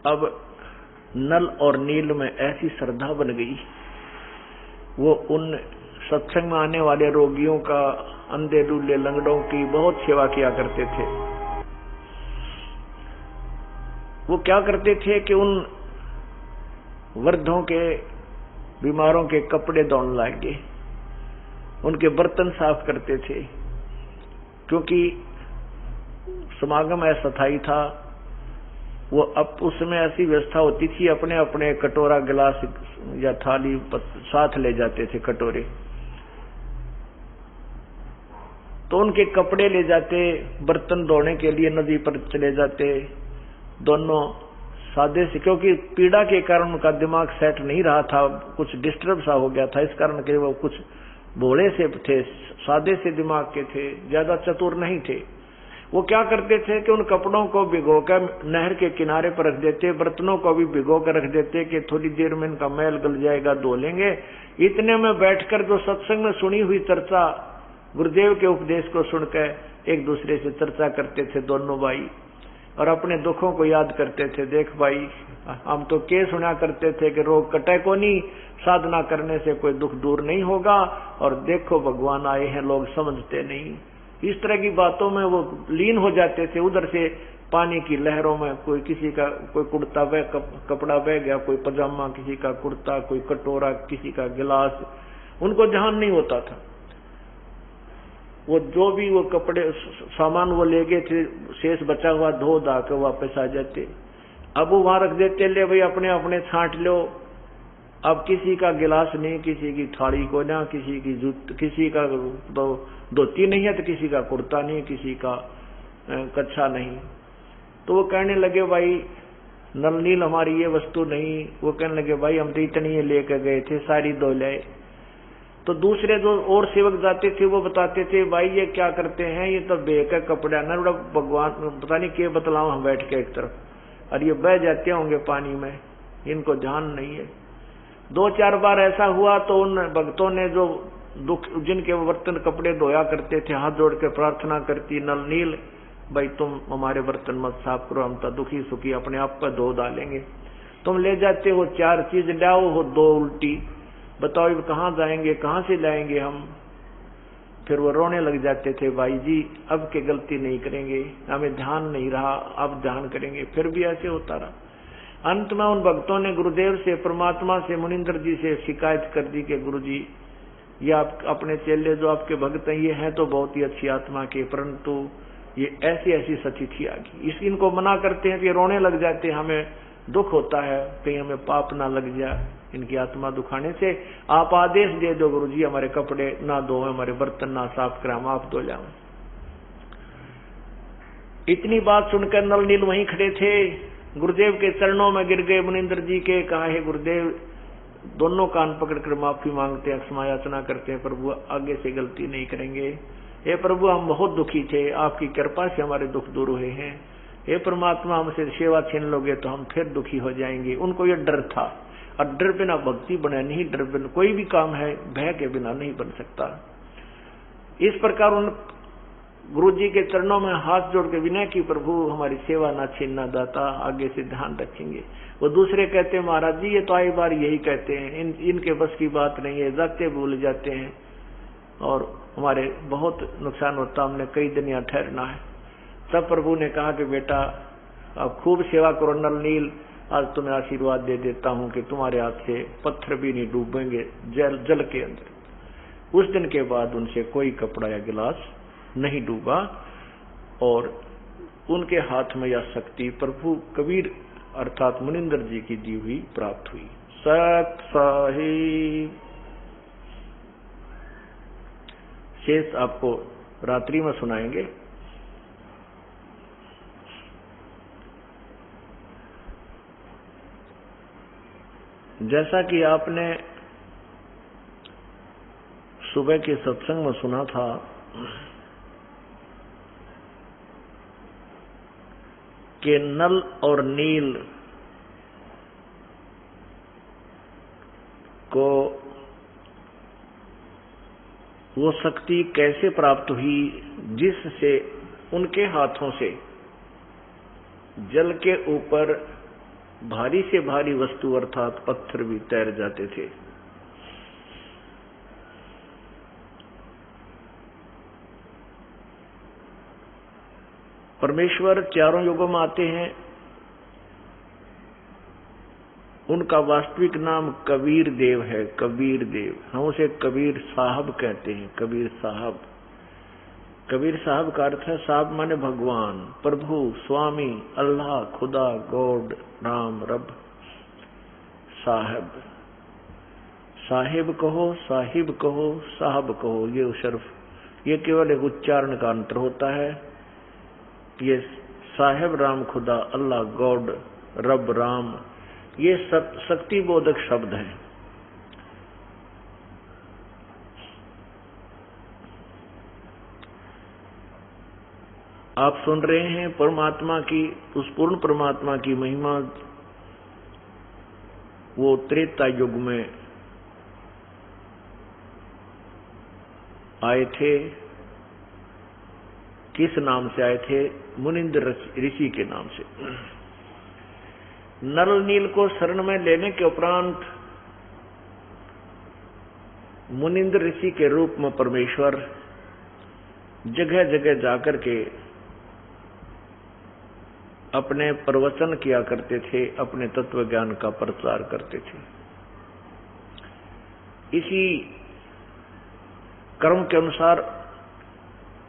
अब नल और नील में ऐसी श्रद्धा बन गई, वो उन सत्संग में आने वाले रोगियों का, अंधे लूले लंगड़ों की बहुत सेवा किया करते थे। वो क्या करते थे कि उन वृद्धों के, बीमारों के कपड़े धोने लगे, उनके बर्तन साफ करते थे, क्योंकि समागम अस्थायी था। वो अब उसमें ऐसी व्यवस्था होती थी, अपने अपने कटोरा गिलास या थाली साथ ले जाते थे, कटोरे। तो उनके कपड़े ले जाते, बर्तन धोने के लिए नदी पर चले जाते, दोनों सादे से, क्योंकि पीड़ा के कारण उनका दिमाग सेट नहीं रहा था, कुछ डिस्टर्ब सा हो गया था, इस कारण के वो कुछ भोले से थे, सादे से दिमाग के थे, ज्यादा चतुर नहीं थे। वो क्या करते थे कि उन कपड़ों को भिगोकर नहर के किनारे पर रख देते, बर्तनों को भी भिगो कर रख देते कि थोड़ी देर में इनका मैल गल जाएगा, धो लेंगे। इतने में बैठकर जो सत्संग में सुनी हुई चर्चा, गुरुदेव के उपदेश को सुनकर एक दूसरे से चर्चा करते थे दोनों भाई, और अपने दुखों को याद करते थे। देख भाई, हम तो के सुना करते थे कि रोग कटे को नहीं, साधना करने से कोई दुख दूर नहीं होगा, और देखो भगवान आए हैं, लोग समझते नहीं। इस तरह की बातों में वो लीन हो जाते थे। उधर से पानी की लहरों में कोई किसी का कोई कुर्ता बह कपड़ा बह गया, कोई पजामा, किसी का कुर्ता, कोई कटोरा, किसी का गिलास, उनको ध्यान नहीं होता था। वो जो भी वो कपड़े सामान वो ले गए थे, शेष बचा हुआ धो धा के वापस आ जाते। अब वो वहां रख देते, ले भाई अपने अपने छांट लो। अब किसी का गिलास नहीं, किसी की थाली को ना, किसी की जूत, किसी का तो धोती नहीं है, तो किसी का कुर्ता नहीं, किसी का कच्छा नहीं। तो वो कहने लगे भाई नल नील हमारी ये वस्तु नहीं। वो कहने लगे भाई हम तो इतनी ये लेकर गए थे, सारी धो लाए। तो दूसरे जो और सेवक जाते थे वो बताते थे भाई ये क्या करते हैं, ये तो बेकार कपड़ा ना, भगवान पता नहीं क्या बतलाओ हम बैठ के एक तरफ, और ये बह जाते होंगे पानी में, इनको ध्यान नहीं है। 2-4 बार ऐसा हुआ तो उन भक्तों ने जो दुख, जिनके बर्तन कपड़े धोया करते थे, हाथ जोड़ के प्रार्थना करती, नल नील भाई तुम हमारे बर्तन मत साफ करो, हम तो दुखी सुखी अपने आप पर धो डालेंगे। तुम ले जाते हो 4 चीज, लाओ हो 2 उल्टी, बताओ ये कहाँ जाएंगे, कहाँ से लाएंगे हम। फिर वो रोने लग जाते थे, भाई जी अब के गलती नहीं करेंगे, हमें ध्यान नहीं रहा, अब ध्यान करेंगे। फिर भी ऐसे होता रहा। अंत में उन भक्तों ने गुरुदेव से, परमात्मा से, मुनिंदर जी से शिकायत कर दी कि गुरु जी ये आप अपने चेले जो आपके भक्त हैं, ये हैं तो बहुत ही अच्छी आत्मा के, परंतु ये ऐसी ऐसी सतिथि आ गई। इस इनको मना करते हैं कि रोने लग जाते हैं, हमें दुख होता है, कहीं हमें पाप ना लग जाए इनकी आत्मा दुखाने से। आप आदेश दे दो गुरु जी, हमारे कपड़े ना धो, हमारे बर्तन ना साफ करें, हम आप धो जाओ। इतनी बात सुनकर नल नील वहीं खड़े थे, गुरुदेव के चरणों में गिर गए, मुनिंदर जी के। कहा है गुरुदेव, दोनों कान पकड़कर माफी मांगते हैं, क्षमा याचना करते हैं, प्रभु आगे से गलती नहीं करेंगे। हे प्रभु हम बहुत दुखी थे, आपकी कृपा से हमारे दुख दूर हुए हैं। हे परमात्मा हमसे सेवा छीन लोगे तो हम फिर दुखी हो जाएंगे। उनको ये डर था, और डर बिना भक्ति बने नहीं, डर बिना कोई भी काम है भय के बिना नहीं बन सकता। इस प्रकार उन गुरु जी के चरणों में हाथ जोड़ के विनय की, प्रभु हमारी सेवा ना छीनना दाता, आगे से ध्यान रखेंगे। वो दूसरे कहते हैं महाराज जी ये तो आई बार यही कहते हैं, इनके बस की बात नहीं है, जाते भूल जाते हैं और हमारे बहुत नुकसान होता, हमने कई दिन यहाँ ठहरना है। तब प्रभु ने कहा कि बेटा अब खूब सेवा करो नल नील, आज तुम्हें आशीर्वाद दे देता हूँ कि तुम्हारे हाथ से पत्थर भी नहीं डूबेंगे जल के अंदर। उस दिन के बाद उनसे कोई कपड़ा या गिलास नहीं डूबा, और उनके हाथ में यह शक्ति प्रभु कबीर अर्थात मुनिंदर जी की दी हुई प्राप्त हुई। सत साहिब। शेष आपको रात्रि में सुनाएंगे। जैसा कि आपने सुबह के सत्संग में सुना था कि नल और नील को वो शक्ति कैसे प्राप्त हुई जिससे उनके हाथों से जल के ऊपर भारी से भारी वस्तु अर्थात पत्थर भी तैर जाते थे। परमेश्वर चारों युगों में आते हैं। उनका वास्तविक नाम कबीर देव है। कबीर देव, हम उसे कबीर साहब कहते हैं। कबीर साहब, कबीर साहब का अर्थ है, साहब माने भगवान, प्रभु, स्वामी, अल्लाह, खुदा, गॉड, राम, रब। साहब, साहिब कहो, साहिब कहो, साहब कहो, ये सिर्फ ये केवल एक उच्चारण का अंतर होता है। ये साहिब राम, खुदा, अल्लाह, गॉड, रब, राम, ये शक्ति बोधक शब्द हैं। आप सुन रहे हैं परमात्मा की, उस पूर्ण परमात्मा की महिमा। वो त्रेता युग में आए थे। किस नाम से आए थे? मुनिंद्र ऋषि के नाम से। नल नील को शरण में लेने के उपरांत मुनिंद्र ऋषि के रूप में परमेश्वर जगह जगह जाकर के अपने प्रवचन किया करते थे, अपने तत्व ज्ञान का प्रचार करते थे। इसी क्रम के अनुसार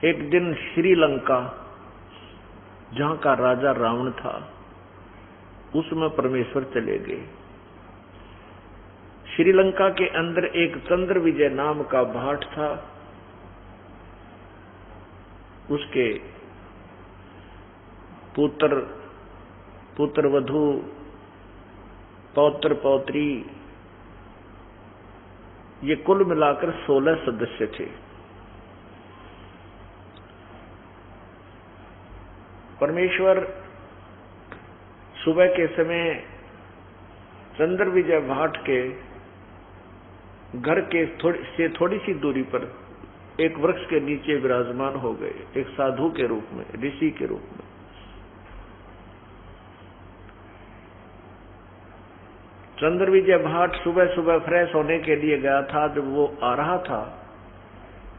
एक दिन श्रीलंका, जहां का राजा रावण था, उसमें परमेश्वर चले गए। श्रीलंका के अंदर एक चंद्र विजय नाम का भाट था। उसके पुत्र वधू, पौत्र पौत्री, ये कुल मिलाकर 16 सदस्य थे। परमेश्वर सुबह के समय चंद्र विजय भाट के घर के थोड़ी सी दूरी पर एक वृक्ष के नीचे विराजमान हो गए, एक साधु के रूप में, ऋषि के रूप में। चंद्र विजय भाट सुबह सुबह फ्रेश होने के लिए गया था। जब वो आ रहा था,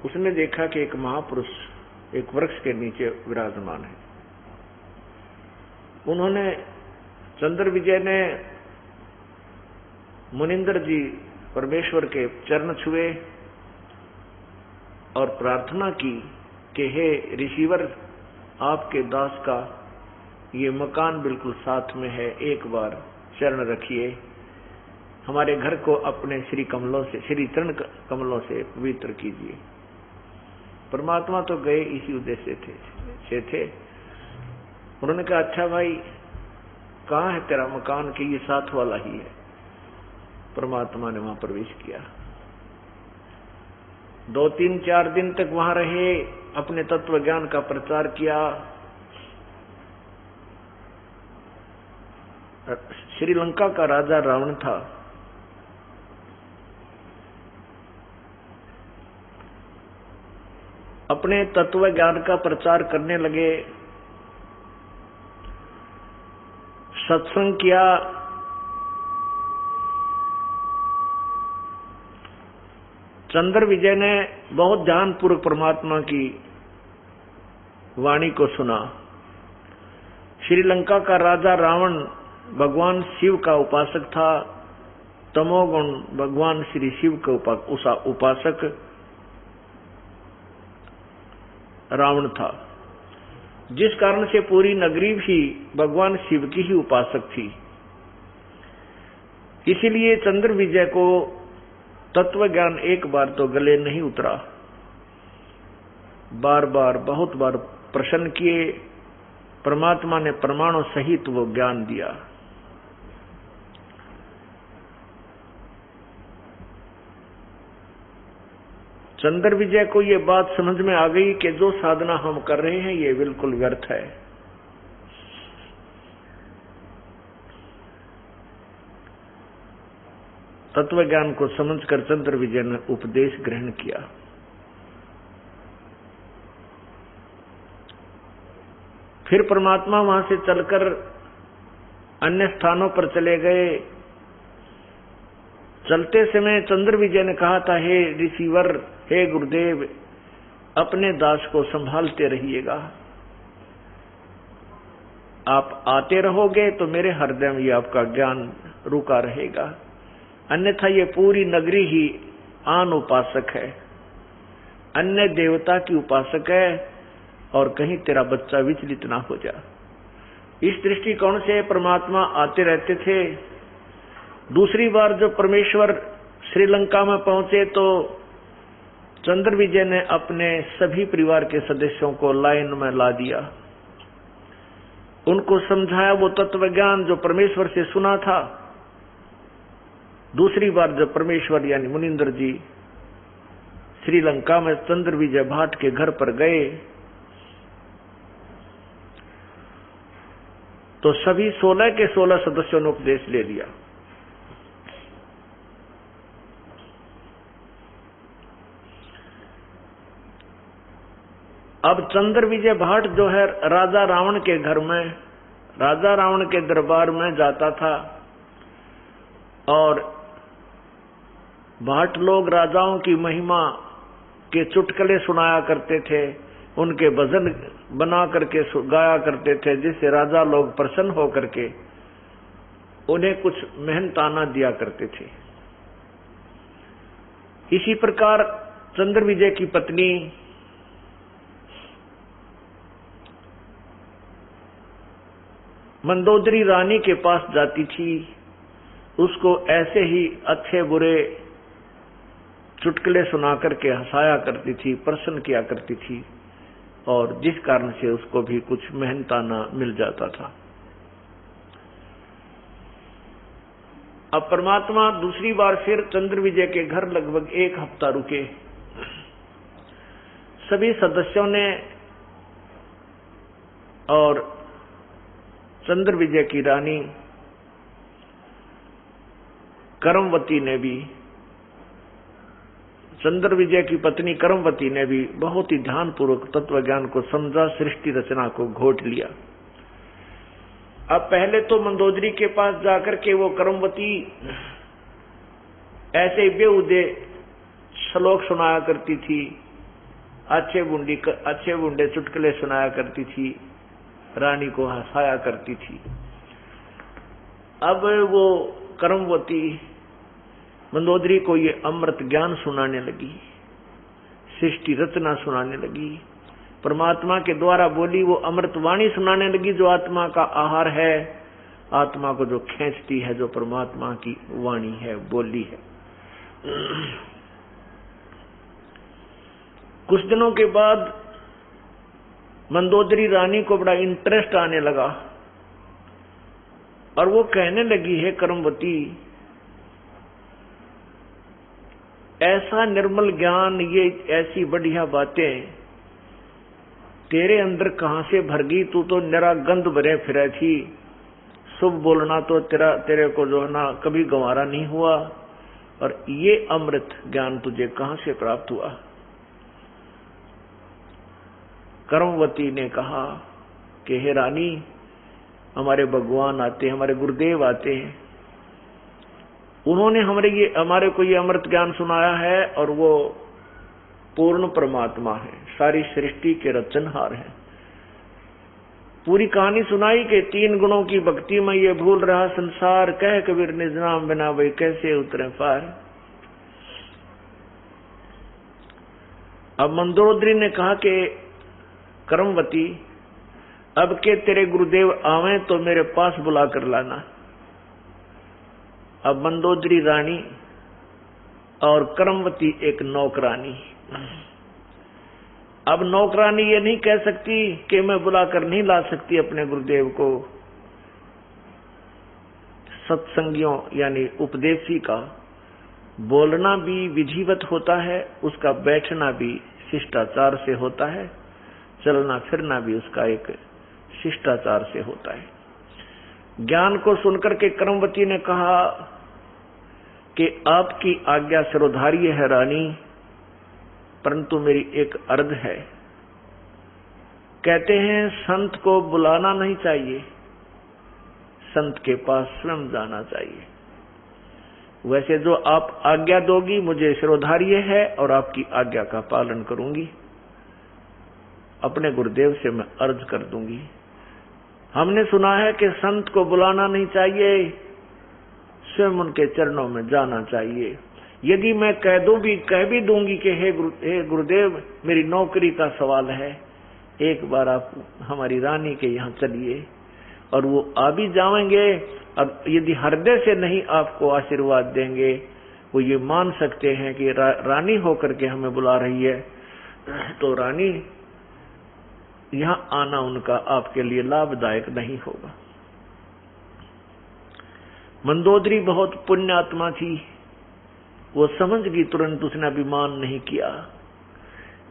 उसने देखा कि एक महापुरुष एक वृक्ष के नीचे विराजमान है। उन्होंने, चंद्र विजय ने मुनिंद्र जी परमेश्वर के चरण छुए और प्रार्थना की कि हे ऋषिवर, आपके दास का ये मकान बिल्कुल साथ में है, एक बार चरण रखिए, हमारे घर को अपने श्री कमलों से, श्री चरण कमलों से पवित्र कीजिए। परमात्मा तो गए इसी उद्देश्य से थे। उन्होंने कहा, अच्छा भाई, कहाँ है तेरा मकान? कि ये साथ वाला ही है। परमात्मा ने वहां प्रवेश किया। 2, 3, 4 दिन तक वहां रहे, अपने तत्व ज्ञान का प्रचार किया। श्रीलंका का राजा रावण था। अपने तत्व ज्ञान का प्रचार करने लगे, सत्संग किया। चंद्र विजय ने बहुत ध्यानपूर्वक परमात्मा की वाणी को सुना। श्रीलंका का राजा रावण भगवान शिव का उपासक था। तमोगुण भगवान श्री शिव का उपासक रावण था, जिस कारण से पूरी नगरी भी भगवान शिव की ही उपासक थी। इसीलिए चंद्र विजय को तत्व ज्ञान एक बार तो गले नहीं उतरा, बार बार, बहुत बार प्रश्न किए। परमात्मा ने प्रमाणों सहित वो ज्ञान दिया। चंद्र विजय को ये बात समझ में आ गई कि जो साधना हम कर रहे हैं ये बिल्कुल व्यर्थ है। तत्व ज्ञान को समझकर चंद्र विजय ने उपदेश ग्रहण किया। फिर परमात्मा वहां से चलकर अन्य स्थानों पर चले गए। चलते समय चंद्र विजय ने कहा था, हे ऋषिवर, हे गुरुदेव, अपने दास को संभालते रहिएगा। आप आते रहोगे तो मेरे हृदय में आपका ज्ञान रुका रहेगा, अन्यथा ये पूरी नगरी ही आन उपासक है, अन्य देवता की उपासक है, और कहीं तेरा बच्चा विचलित ना हो जा। इस दृष्टिकोण से परमात्मा आते रहते थे। दूसरी बार जब परमेश्वर श्रीलंका में पहुंचे तो चंद्र विजय ने अपने सभी परिवार के सदस्यों को लाइन में ला दिया, उनको समझाया वो तत्व ज्ञान जो परमेश्वर से सुना था। दूसरी बार जब परमेश्वर यानी मुनिंदर जी श्रीलंका में चंद्र विजय भाट के घर पर गए तो सभी 16 के 16 सदस्यों ने उपदेश ले लिया। अब चंद्र विजय भाट जो है राजा रावण के घर में, राजा रावण के दरबार में जाता था, और भाट लोग राजाओं की महिमा के चुटकुले सुनाया करते थे, उनके भजन बना करके गाया करते थे, जिससे राजा लोग प्रसन्न होकर के उन्हें कुछ मेहनताना दिया करते थे। इसी प्रकार चंद्र विजय की पत्नी मंदोदरी रानी के पास जाती थी, उसको ऐसे ही अच्छे बुरे चुटकुले सुना करके हंसाया करती थी, प्रसन्न किया करती थी, और जिस कारण से उसको भी कुछ मेहनताना मिल जाता था। अब परमात्मा दूसरी बार फिर चंद्र विजय के घर लगभग 1 हफ्ता रुके। सभी सदस्यों ने और चंद्र विजय की रानी करमवती ने भी, चंद्र विजय की पत्नी करमवती ने भी बहुत ही ध्यानपूर्वक तत्व ज्ञान को समझा, सृष्टि रचना को घोट लिया। अब पहले तो मंदोदरी के पास जाकर के वो करमवती ऐसे बेहुदे श्लोक सुनाया करती थी, अच्छे बुंडे चुटकुले सुनाया करती थी, रानी को हंसाया करती थी। अब वो करमवती मंदोदरी को ये अमृत ज्ञान सुनाने लगी, सृष्टि रचना सुनाने लगी, परमात्मा के द्वारा बोली वो अमृत वाणी सुनाने लगी, जो आत्मा का आहार है, आत्मा को जो खींचती है, जो परमात्मा की वाणी है, बोली है। कुछ दिनों के बाद मंदोदरी रानी को बड़ा इंटरेस्ट आने लगा और वो कहने लगी, है करमवती, ऐसा निर्मल ज्ञान, ये ऐसी बढ़िया बातें तेरे अंदर कहां से भर गई? तू तो निरा गंध भरे फिरे थी, शुभ बोलना तो तेरे को जो है ना कभी गंवारा नहीं हुआ, और ये अमृत ज्ञान तुझे कहां से प्राप्त हुआ? करमवती ने कहा कि हे रानी, हमारे भगवान आते हैं, हमारे गुरुदेव आते हैं, उन्होंने हमारे को ये अमृत ज्ञान सुनाया है, और वो पूर्ण परमात्मा है, सारी सृष्टि के रचनहार है। पूरी कहानी सुनाई कि 3 गुणों की भक्ति में ये भूल रहा संसार, कह कबीर निज नाम बिना वही कैसे उतरे पार। अब मंदोदरी ने कहा कि करमवती, अब के तेरे गुरुदेव आवे तो मेरे पास बुला कर लाना। अब मंदोदरी रानी और करमवती एक नौकरानी। अब नौकरानी ये नहीं कह सकती कि मैं बुलाकर नहीं ला सकती अपने गुरुदेव को। सत्संगियों यानी उपदेशी का बोलना भी विधिवत होता है, उसका बैठना भी शिष्टाचार से होता है, चलना फिरना भी उसका एक शिष्टाचार से होता है। ज्ञान को सुनकर के करमवती ने कहा कि आपकी आज्ञा सिरोधार्य है रानी, परंतु मेरी एक अर्ज है। कहते हैं संत को बुलाना नहीं चाहिए, संत के पास स्वयं जाना चाहिए। वैसे जो आप आज्ञा दोगी मुझे शिरोधार्य है और आपकी आज्ञा का पालन करूंगी, अपने गुरुदेव से मैं अर्ज कर दूंगी। हमने सुना है कि संत को बुलाना नहीं चाहिए, स्वयं उनके चरणों में जाना चाहिए। यदि मैं कह भी दूंगी कि हे गुरुदेव मेरी नौकरी का सवाल है, एक बार आप हमारी रानी के यहाँ चलिए, और वो आ भी जाएंगे। अब यदि हृदय से नहीं आपको आशीर्वाद देंगे, वो ये मान सकते हैं कि रानी होकर के हमें बुला रही है, तो रानी यहाँ आना उनका आपके लिए लाभदायक नहीं होगा। मंदोदरी बहुत पुण्यात्मा थी, वो समझ गई तुरंत, उसने अभिमान नहीं किया।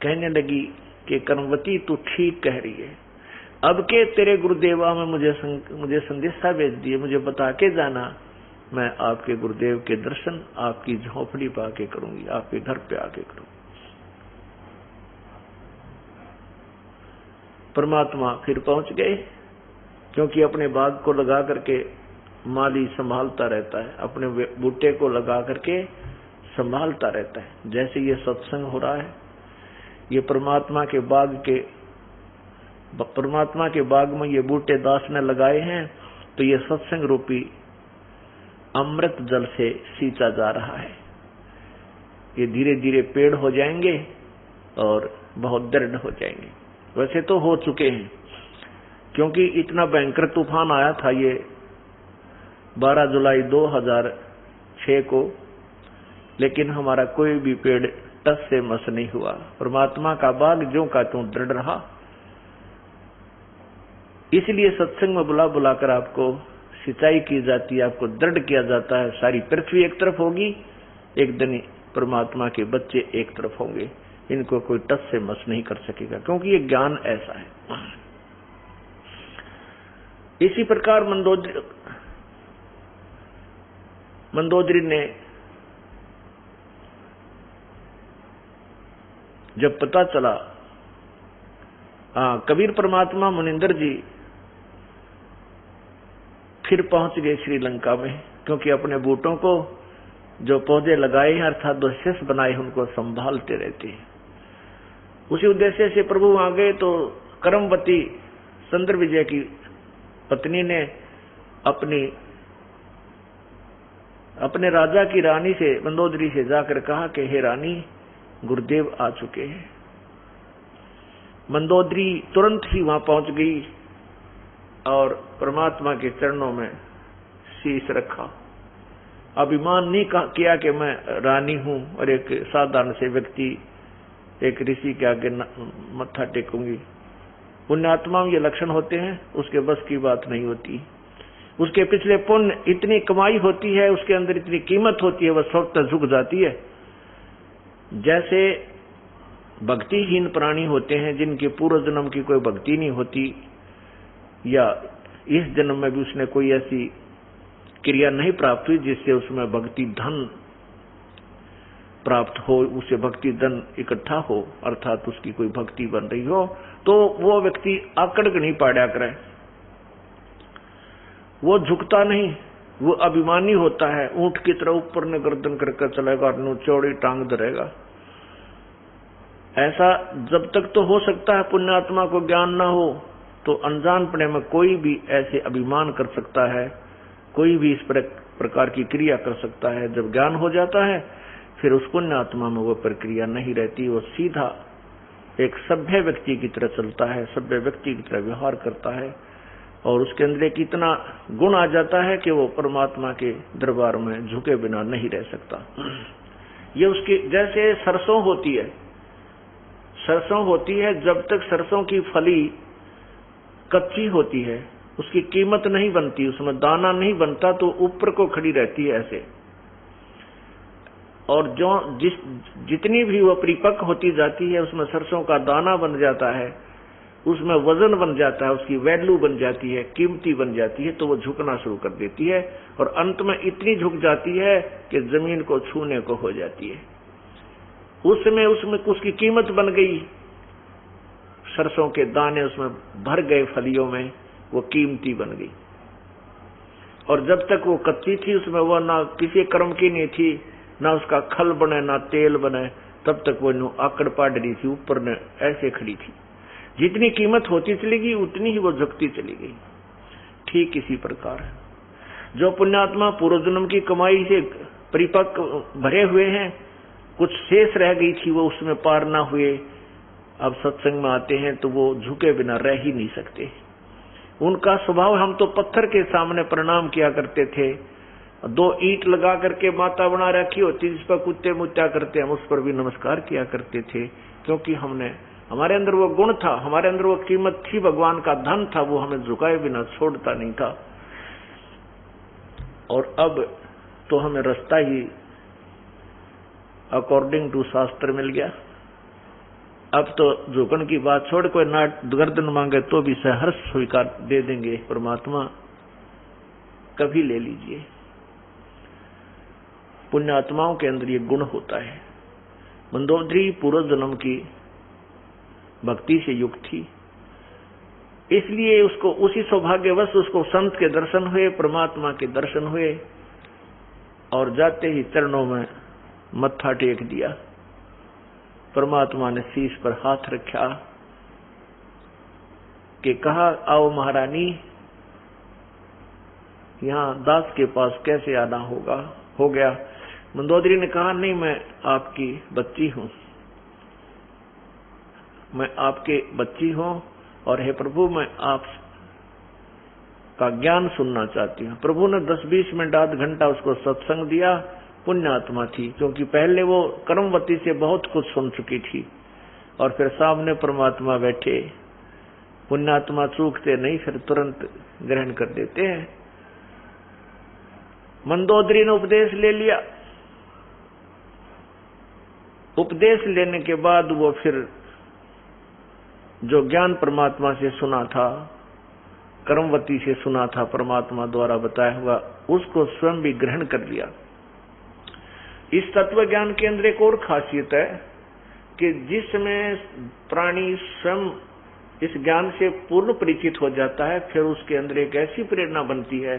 कहने लगी कि कर्मवती तू ठीक कह रही है, अब के तेरे गुरुदेवा में मुझे संदेशा भेज दिए, मुझे बता के जाना, मैं आपके गुरुदेव के दर्शन आपकी झोपड़ी पे आके करूंगी, आपके घर पे आके करूंगी। परमात्मा फिर पहुंच गए, क्योंकि अपने बाग को लगा करके माली संभालता रहता है, अपने बूटे को लगा करके संभालता रहता है। जैसे ये सत्संग हो रहा है, ये परमात्मा के बाग में ये बूटे दास ने लगाए हैं, तो ये सत्संग रूपी अमृत जल से सींचा जा रहा है। ये धीरे धीरे पेड़ हो जाएंगे और बहुत दृढ़ हो जाएंगे। वैसे तो हो चुके हैं, क्योंकि इतना भयंकर तूफान आया था ये 12 जुलाई 2006 को, लेकिन हमारा कोई भी पेड़ टस से मस नहीं हुआ। परमात्मा का बाग ज्यों का त्यों दृढ़ रहा। इसलिए सत्संग में बुला बुलाकर आपको सिंचाई की जाती है, आपको दृढ़ किया जाता है। सारी पृथ्वी एक तरफ होगी, एक दिन परमात्मा के बच्चे एक तरफ होंगे, इनको कोई टस से मस नहीं कर सकेगा, क्योंकि ये ज्ञान ऐसा है। इसी प्रकार मंदोदरी ने जब पता चला, कबीर परमात्मा मुनिंदर जी फिर पहुंच गए श्रीलंका में, क्योंकि अपने बूटों को जो पौधे लगाए हैं अर्थात जो शिष्य बनाए उनको संभालते रहते हैं। उसी उद्देश्य से प्रभु आ गए, तो करमवती चंद्र विजय की पत्नी ने अपने राजा की रानी से, मंदोदरी से जाकर कहा कि हे रानी, गुरुदेव आ चुके हैं। मंदोदरी तुरंत ही वहां पहुंच गई और परमात्मा के चरणों में शीश रखा। अभिमान नहीं किया कि मैं रानी हूं और एक साधारण से व्यक्ति एक ऋषि के आगे मत्था टेकूंगी। पुण्यात्मा में ये लक्षण होते हैं, उसके बस की बात नहीं होती। उसके पिछले पुण्य इतनी कमाई होती है, उसके अंदर इतनी कीमत होती है, वह स्वतः झुक जाती है। जैसे भक्तिहीन प्राणी होते हैं जिनके पूर्व जन्म की कोई भक्ति नहीं होती, या इस जन्म में भी उसने कोई ऐसी क्रिया नहीं प्राप्त हुई जिससे उसमें भक्ति धन प्राप्त हो, उसे भक्ति धन इकट्ठा हो, अर्थात उसकी कोई भक्ति बन रही हो, तो वो व्यक्ति आकड़ नहीं पाड़ा करे, वो झुकता नहीं, वो अभिमानी होता है। ऊंट की तरह ऊपर ने गर्दन करके चलेगा और चौड़ी टांग धरेगा। ऐसा जब तक तो हो सकता है पुण्यात्मा को ज्ञान ना हो, तो अनजानपने में कोई भी ऐसे अभिमान कर सकता है, कोई भी इस प्रकार की क्रिया कर सकता है। जब ज्ञान हो जाता है फिर उस पुण्यात्मा में वो प्रक्रिया नहीं रहती, वो सीधा एक सभ्य व्यक्ति की तरह चलता है, सभ्य व्यक्ति की तरह व्यवहार करता है, और उसके अंदर एक इतना गुण आ जाता है कि वो परमात्मा के दरबार में झुके बिना नहीं रह सकता। ये उसकी जैसे सरसों होती है, सरसों होती है, जब तक सरसों की फली कच्ची होती है उसकी कीमत नहीं बनती, उसमें दाना नहीं बनता, तो ऊपर को खड़ी रहती है ऐसे। और जो जितनी भी वो परिपक्व होती जाती है उसमें सरसों का दाना बन जाता है, उसमें वजन बन जाता है, उसकी वैल्यू बन जाती है, कीमती बन जाती है, तो वो झुकना शुरू कर देती है और अंत में इतनी झुक जाती है कि जमीन को छूने को हो जाती है। उसमें उसकी कीमत बन गई, सरसों के दाने उसमें भर गए फलियों में, वो कीमती बन गई। और जब तक वो कच्ची थी उसमें वो ना किसी कर्म की नहीं थी, ना उसका खल बने ना तेल बने, तब तक वो आकड़ पाड़ रही थी, ऊपर ने ऐसे खड़ी थी। जितनी कीमत होती चली गई उतनी ही वो झुकती चली गई। ठीक इसी प्रकार जो पुण्यात्मा पूर्व जन्म की कमाई से परिपक्व भरे हुए हैं, कुछ शेष रह गई थी वो उसमें पार ना हुए, अब सत्संग में आते हैं तो वो झुके बिना रह ही नहीं सकते। उनका स्वभाव, हम तो पत्थर के सामने प्रणाम किया करते थे, 2 ईंट लगा करके माता बना रखी होती जिस पर कुत्ते मुत्या करते, हम उस पर भी नमस्कार किया करते थे, क्योंकि हमारे अंदर वो गुण था, हमारे अंदर वो कीमत थी, भगवान का धन था, वो हमें झुकाए बिना छोड़ता नहीं था। और अब तो हमें रास्ता ही अकॉर्डिंग टू शास्त्र मिल गया। अब तो झुकन की बात छोड़, कोई नाट गर्दन मांगे तो भी सहर्ष स्वीकार दे देंगे परमात्मा, कभी ले लीजिए। पुण्यात्माओं के अंदर ये गुण होता है। मंदोदरी पूर्व जन्म की भक्ति से युक्त थी, इसलिए उसको उसी सौभाग्यवश उसको संत के दर्शन हुए, परमात्मा के दर्शन हुए, और जाते ही चरणों में मत्था टेक दिया। परमात्मा ने शीश पर हाथ रखा कि कहा, आओ महारानी, यहां दास के पास कैसे आना हो गया। मंदोदरी ने कहा, नहीं, मैं आपकी बच्ची हूं, मैं आपके बच्ची हूं, और हे प्रभु, मैं आप का ज्ञान सुनना चाहती हूँ। प्रभु ने 10-20 मिनट आध घंटा उसको सत्संग दिया। पुण्यात्मा थी, क्योंकि पहले वो कर्मवती से बहुत कुछ सुन चुकी थी, और फिर सामने परमात्मा बैठे। पुण्यात्मा चूकते नहीं, फिर तुरंत ग्रहण कर देते हैं। मंदोदरी ने उपदेश ले लिया। उपदेश लेने के बाद वो फिर जो ज्ञान परमात्मा से सुना था, कर्मवती से सुना था, परमात्मा द्वारा बताया हुआ, उसको स्वयं भी ग्रहण कर लिया। इस तत्व ज्ञान के अंदर एक और खासियत है कि जिसमें प्राणी स्वयं इस ज्ञान से पूर्ण परिचित हो जाता है, फिर उसके अंदर एक ऐसी प्रेरणा बनती है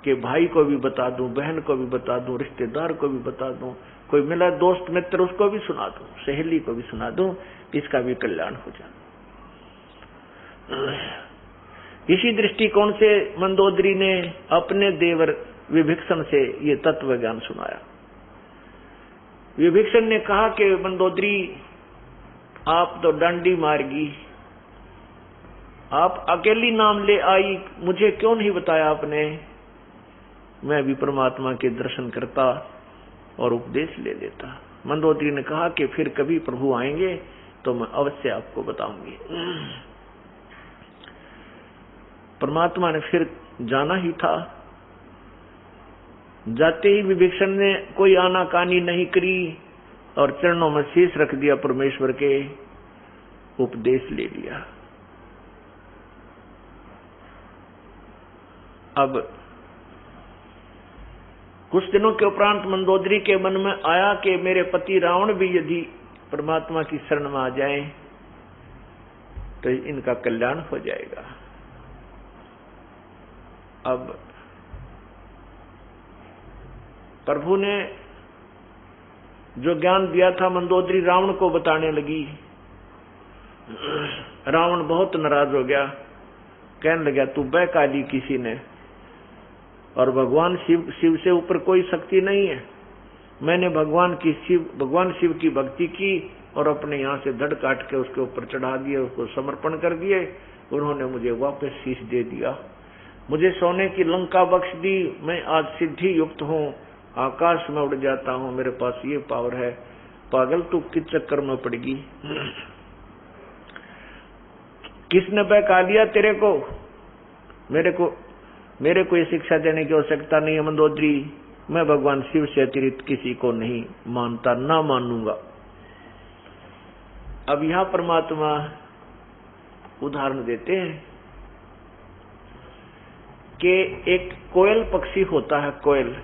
कि भाई को भी बता दूं, बहन को भी बता दूं, रिश्तेदार को भी बता दूं, कोई मिला दोस्त मित्र उसको भी सुना दूं, सहेली को भी सुना दूं, इसका भी कल्याण हो जाए। इसी दृष्टिकोण से मंदोदरी ने अपने देवर विभीषण से ये तत्व ज्ञान सुनाया। विभीषण ने कहा कि मंदोदरी, आप तो डांडी मार्गी, आप अकेली नाम ले आई, मुझे क्यों नहीं बताया आपने, मैं भी परमात्मा के दर्शन करता और उपदेश ले लेता। मंदोदरी ने कहा कि फिर कभी प्रभु आएंगे तो मैं अवश्य आपको बताऊंगी। परमात्मा ने फिर जाना ही था। जाते ही विभीषण ने कोई आनाकानी नहीं करी और चरणों में शीश रख दिया, परमेश्वर के उपदेश ले लिया। अब कुछ दिनों के उपरांत मंदोदरी के मन में आया कि मेरे पति रावण भी यदि परमात्मा की शरण में आ जाए तो इनका कल्याण हो जाएगा। अब प्रभु ने जो ज्ञान दिया था मंदोदरी रावण को बताने लगी। रावण बहुत नाराज हो गया, कहने लगा, तू बहका दी किसी ने, और भगवान शिव से ऊपर कोई शक्ति नहीं है। मैंने भगवान शिव की भक्ति की और अपने यहाँ से धड़ काट के उसके ऊपर चढ़ा दिए, उसको समर्पण कर दिए। उन्होंने मुझे वापस शीश दे दिया, मुझे सोने की लंका बख्श दी। मैं आज सिद्धि युक्त हूँ, आकाश में उड़ जाता हूँ, मेरे पास ये पावर है। पागल, तू किस चक्कर में पड़गी? किसने बहका दिया तेरे को? मेरे को ये शिक्षा देने की आवश्यकता नहीं है मंदोदरी। मैं भगवान शिव से अतिरिक्त किसी को नहीं मानता, ना मानूंगा। अब यहां परमात्मा उदाहरण देते हैं कि एक कोयल पक्षी होता है, कोयल,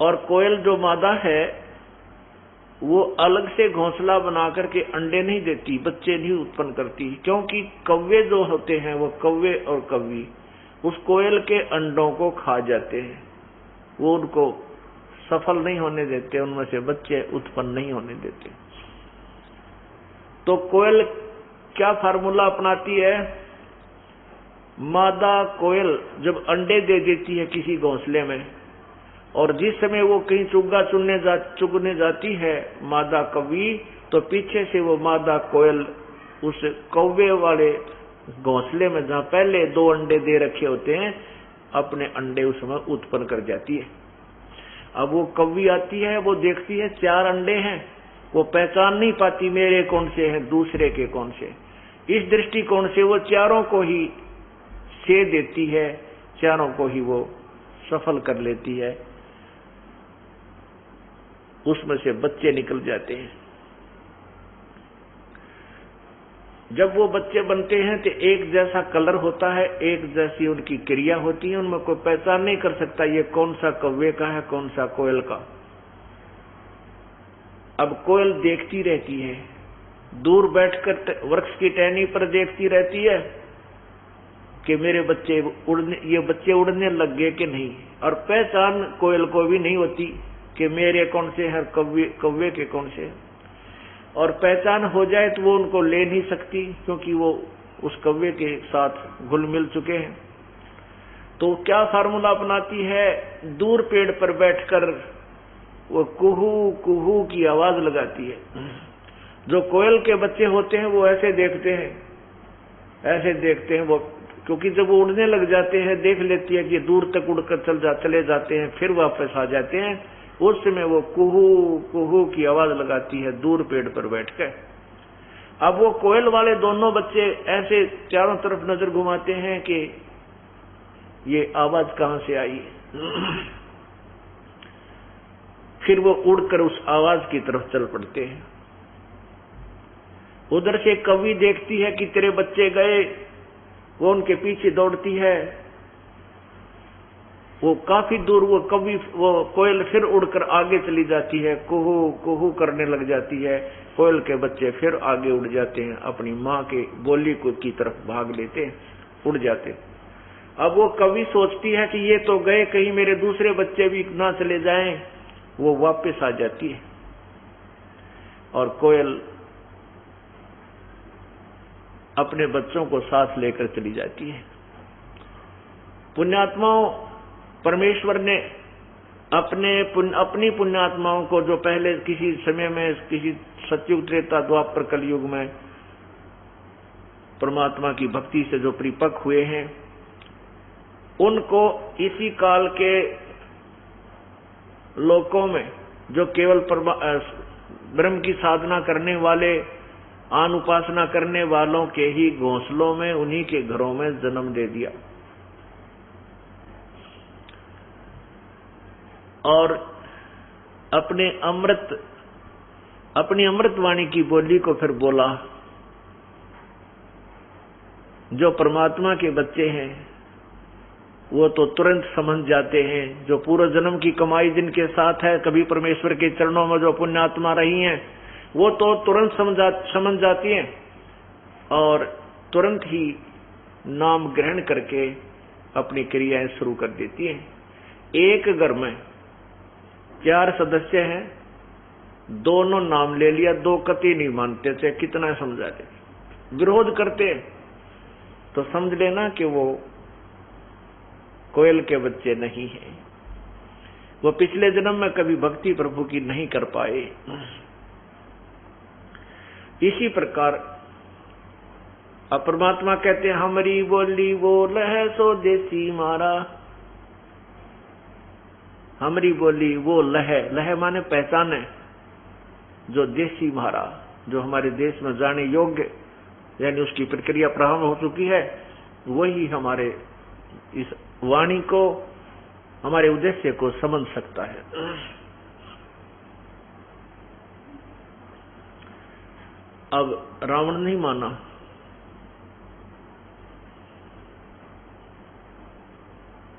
और कोयल जो मादा है वो अलग से घोंसला बना करके अंडे नहीं देती, बच्चे नहीं उत्पन्न करती, क्योंकि कौवे जो होते हैं वो कौवे और कौवी, उस कोयल के अंडों को खा जाते हैं, वो उनको सफल नहीं होने देते, उनमें से बच्चे उत्पन्न नहीं होने देते। तो कोयल क्या फार्मूला अपनाती है? मादा कोयल जब अंडे दे देती है किसी घोंसले में, और जिस समय वो कहीं चुग्गा चुगने जाती है मादा कौवी, तो पीछे से वो मादा कोयल उस कौवे वाले घोंसले में जहां पहले 2 अंडे दे रखे होते हैं, अपने अंडे उस समय उत्पन्न कर जाती है। अब वो कौवी आती है, वो देखती है 4 अंडे हैं, वो पहचान नहीं पाती मेरे कौन से हैं, दूसरे के कौन से। इस दृष्टिकोण से वो चारों को ही से देती है, चारों को ही वो सफल कर लेती है, उसमें से बच्चे निकल जाते हैं। जब वो बच्चे बनते हैं तो एक जैसा कलर होता है, एक जैसी उनकी क्रिया होती है, उनमें कोई पहचान नहीं कर सकता ये कौन सा कौवे का है, कौन सा कोयल का। अब कोयल देखती रहती है, दूर बैठकर वृक्ष की टहनी पर देखती रहती है कि मेरे बच्चे उड़ने लग गए कि नहीं, और पहचान कोयल को भी नहीं होती कि मेरे कौन से हैं, कौवे के कौन से। और पहचान हो जाए तो वो उनको ले नहीं सकती, क्योंकि वो उस कौवे के साथ घुल मिल चुके हैं। तो क्या फार्मूला अपनाती है? दूर पेड़ पर बैठकर वो कुहू कुहू की आवाज लगाती है। जो कोयल के बच्चे होते हैं वो ऐसे देखते हैं वो, क्योंकि जब वो उड़ने लग जाते हैं देख लेती है कि दूर तक उड़कर चले जाते हैं, फिर वापस आ जाते हैं, उस समय वो कुहू कुहू की आवाज लगाती है दूर पेड़ पर बैठकर। अब वो कोयल वाले दोनों बच्चे ऐसे चारों तरफ नजर घुमाते हैं कि ये आवाज कहां से आई। फिर वो उड़कर उस आवाज की तरफ चल पड़ते हैं। उधर से कौवी देखती है कि तेरे बच्चे गए, वो उनके पीछे दौड़ती है। वो काफी दूर वो कोयल फिर उड़कर आगे चली जाती है, कुहू कुहू करने लग जाती है। कोयल के बच्चे फिर आगे उड़ जाते हैं, अपनी माँ के बोली की तरफ भाग लेते हैं, उड़ जाते। अब वो कवि सोचती है कि ये तो गए, कहीं मेरे दूसरे बच्चे भी ना चले जाएं। वो वापस आ जाती है और कोयल अपने बच्चों को साथ लेकर चली जाती है। पुण्यात्माओं, परमेश्वर ने अपनी पुण्यात्माओं को, जो पहले किसी समय में, किसी सतयुग त्रेता द्वापर कलयुग में परमात्मा की भक्ति से जो परिपक्व हुए हैं, उनको इसी काल के लोकों में जो केवल ब्रह्म की साधना करने वाले, आन उपासना करने वालों के ही घोंसलों में, उन्हीं के घरों में जन्म दे दिया। और अपनी अमृतवाणी की बोली को फिर बोला। जो परमात्मा के बच्चे हैं वो तो तुरंत समझ जाते हैं, जो पूर्व जन्म की कमाई जिनके साथ है, कभी परमेश्वर के चरणों में जो पुण्यात्मा रही हैं, वो तो तुरंत समझ जाती हैं और तुरंत ही नाम ग्रहण करके अपनी क्रियाएं शुरू कर देती हैं। एक घर में 4 सदस्य हैं, दोनों नाम ले लिया, 2 कति नहीं मानते थे, कितना समझा दे, विरोध करते, तो समझ लेना कि वो कोयल के बच्चे नहीं हैं। वो पिछले जन्म में कभी भक्ति प्रभु की नहीं कर पाए। इसी प्रकार परमात्मा कहते हैं, हमारी बोली बोल है सो देसी मारा। हमारी बोली वो लह माने पहचान है, जो देसी मारा, जो हमारे देश में जाने योग्य, यानी उसकी प्रक्रिया प्रारंभ हो चुकी है, वही हमारे इस वाणी को, हमारे उद्देश्य को समझ सकता है। अब रावण नहीं माना।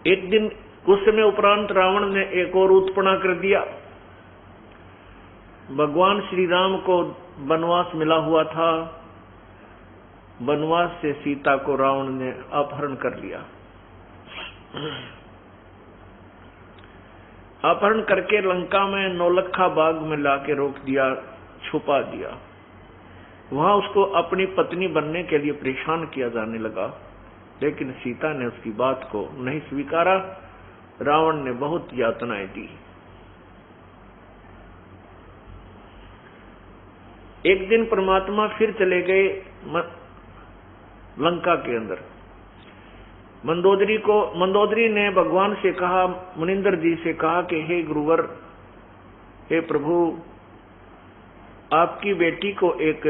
एक दिन कुछ समय उपरांत रावण ने एक और उत्पन्न कर दिया। भगवान श्री राम को वनवास मिला हुआ था, वनवास से सीता को रावण ने अपहरण कर लिया। अपहरण करके लंका में नौलखा बाग में लाके रोक दिया, छुपा दिया। वहां उसको अपनी पत्नी बनने के लिए परेशान किया जाने लगा, लेकिन सीता ने उसकी बात को नहीं स्वीकारा। रावण ने बहुत यातनाएं दी। एक दिन परमात्मा फिर चले गए लंका के अंदर। मंदोदरी ने भगवान से कहा, मुनिंदर जी से कहा कि हे गुरुवर, हे प्रभु, आपकी बेटी को एक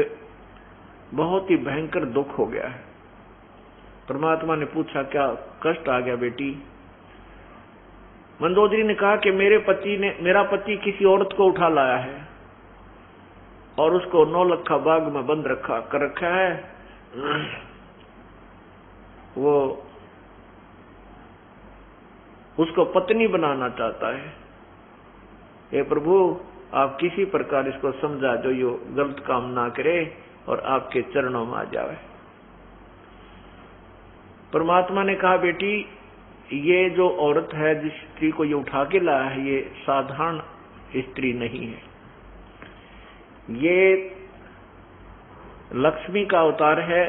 बहुत ही भयंकर दुख हो गया है। परमात्मा ने पूछा, क्या कष्ट आ गया बेटी? मंदोदरी ने कहा कि मेरा पति किसी औरत को उठा लाया है और उसको नौलखा बाग में बंद कर रखा है। वो उसको पत्नी बनाना चाहता है। हे प्रभु, आप किसी प्रकार इसको समझा जो यो गलत काम ना करे और आपके चरणों में आ जाए। परमात्मा ने कहा, बेटी, ये जो औरत है, जिस स्त्री को ये उठा के लाया है, ये साधारण स्त्री नहीं है। ये लक्ष्मी का अवतार है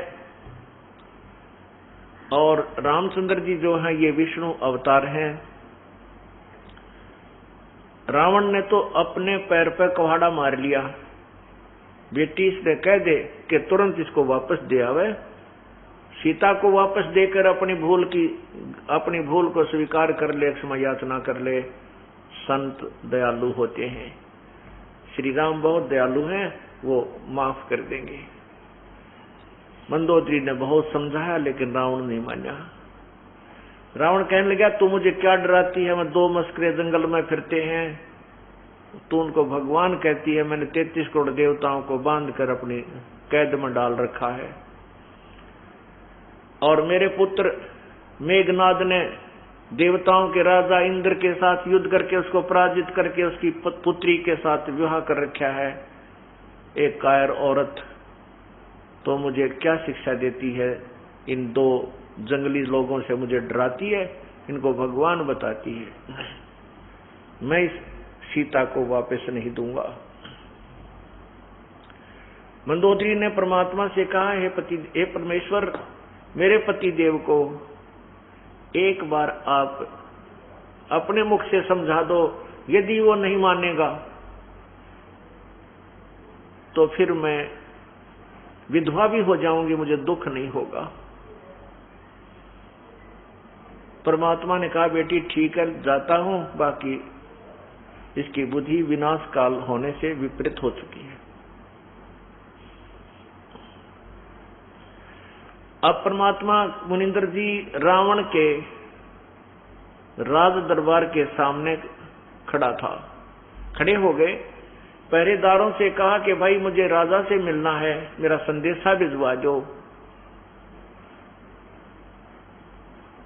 और रामचंद्र जी जो है ये विष्णु अवतार हैं। रावण ने तो अपने पैर पर कुल्हाड़ा मार लिया। बेटी इसने कह दे कि तुरंत इसको वापस दे आवे। सीता को वापस देकर अपनी भूल को स्वीकार कर ले, क्षमा याचना कर ले। संत दयालु होते हैं, श्री राम बहुत दयालु हैं, वो माफ कर देंगे। मंदोदरी ने बहुत समझाया, लेकिन रावण नहीं माना। रावण कहने लगा, तू मुझे क्या डराती है? मैं 2 मस्करे जंगल में फिरते हैं, तू उनको भगवान कहती है। मैंने 33 करोड़ देवताओं को बांध कर अपनी कैद में डाल रखा है, और मेरे पुत्र मेघनाद ने देवताओं के राजा इंद्र के साथ युद्ध करके उसको पराजित करके उसकी पुत्री के साथ विवाह कर रखा है। एक कायर औरत तो मुझे क्या शिक्षा देती है? इन 2 जंगली लोगों से मुझे डराती है, इनको भगवान बताती है। मैं इस सीता को वापस नहीं दूंगा। मंदोदरी ने परमात्मा से कहा, हे परमेश्वर, मेरे पति देव को एक बार आप अपने मुख से समझा दो। यदि वो नहीं मानेगा तो फिर मैं विधवा भी हो जाऊंगी, मुझे दुख नहीं होगा। परमात्मा ने कहा, बेटी ठीक है, जाता हूं, बाकी इसकी बुद्धि विनाश काल होने से विपरीत हो चुकी है। अब परमात्मा मुनिंदर जी रावण के राज दरबार के सामने खड़े हो गए। पहरेदारों से कहा कि भाई मुझे राजा से मिलना है, मेरा संदेशा भिजवा दो।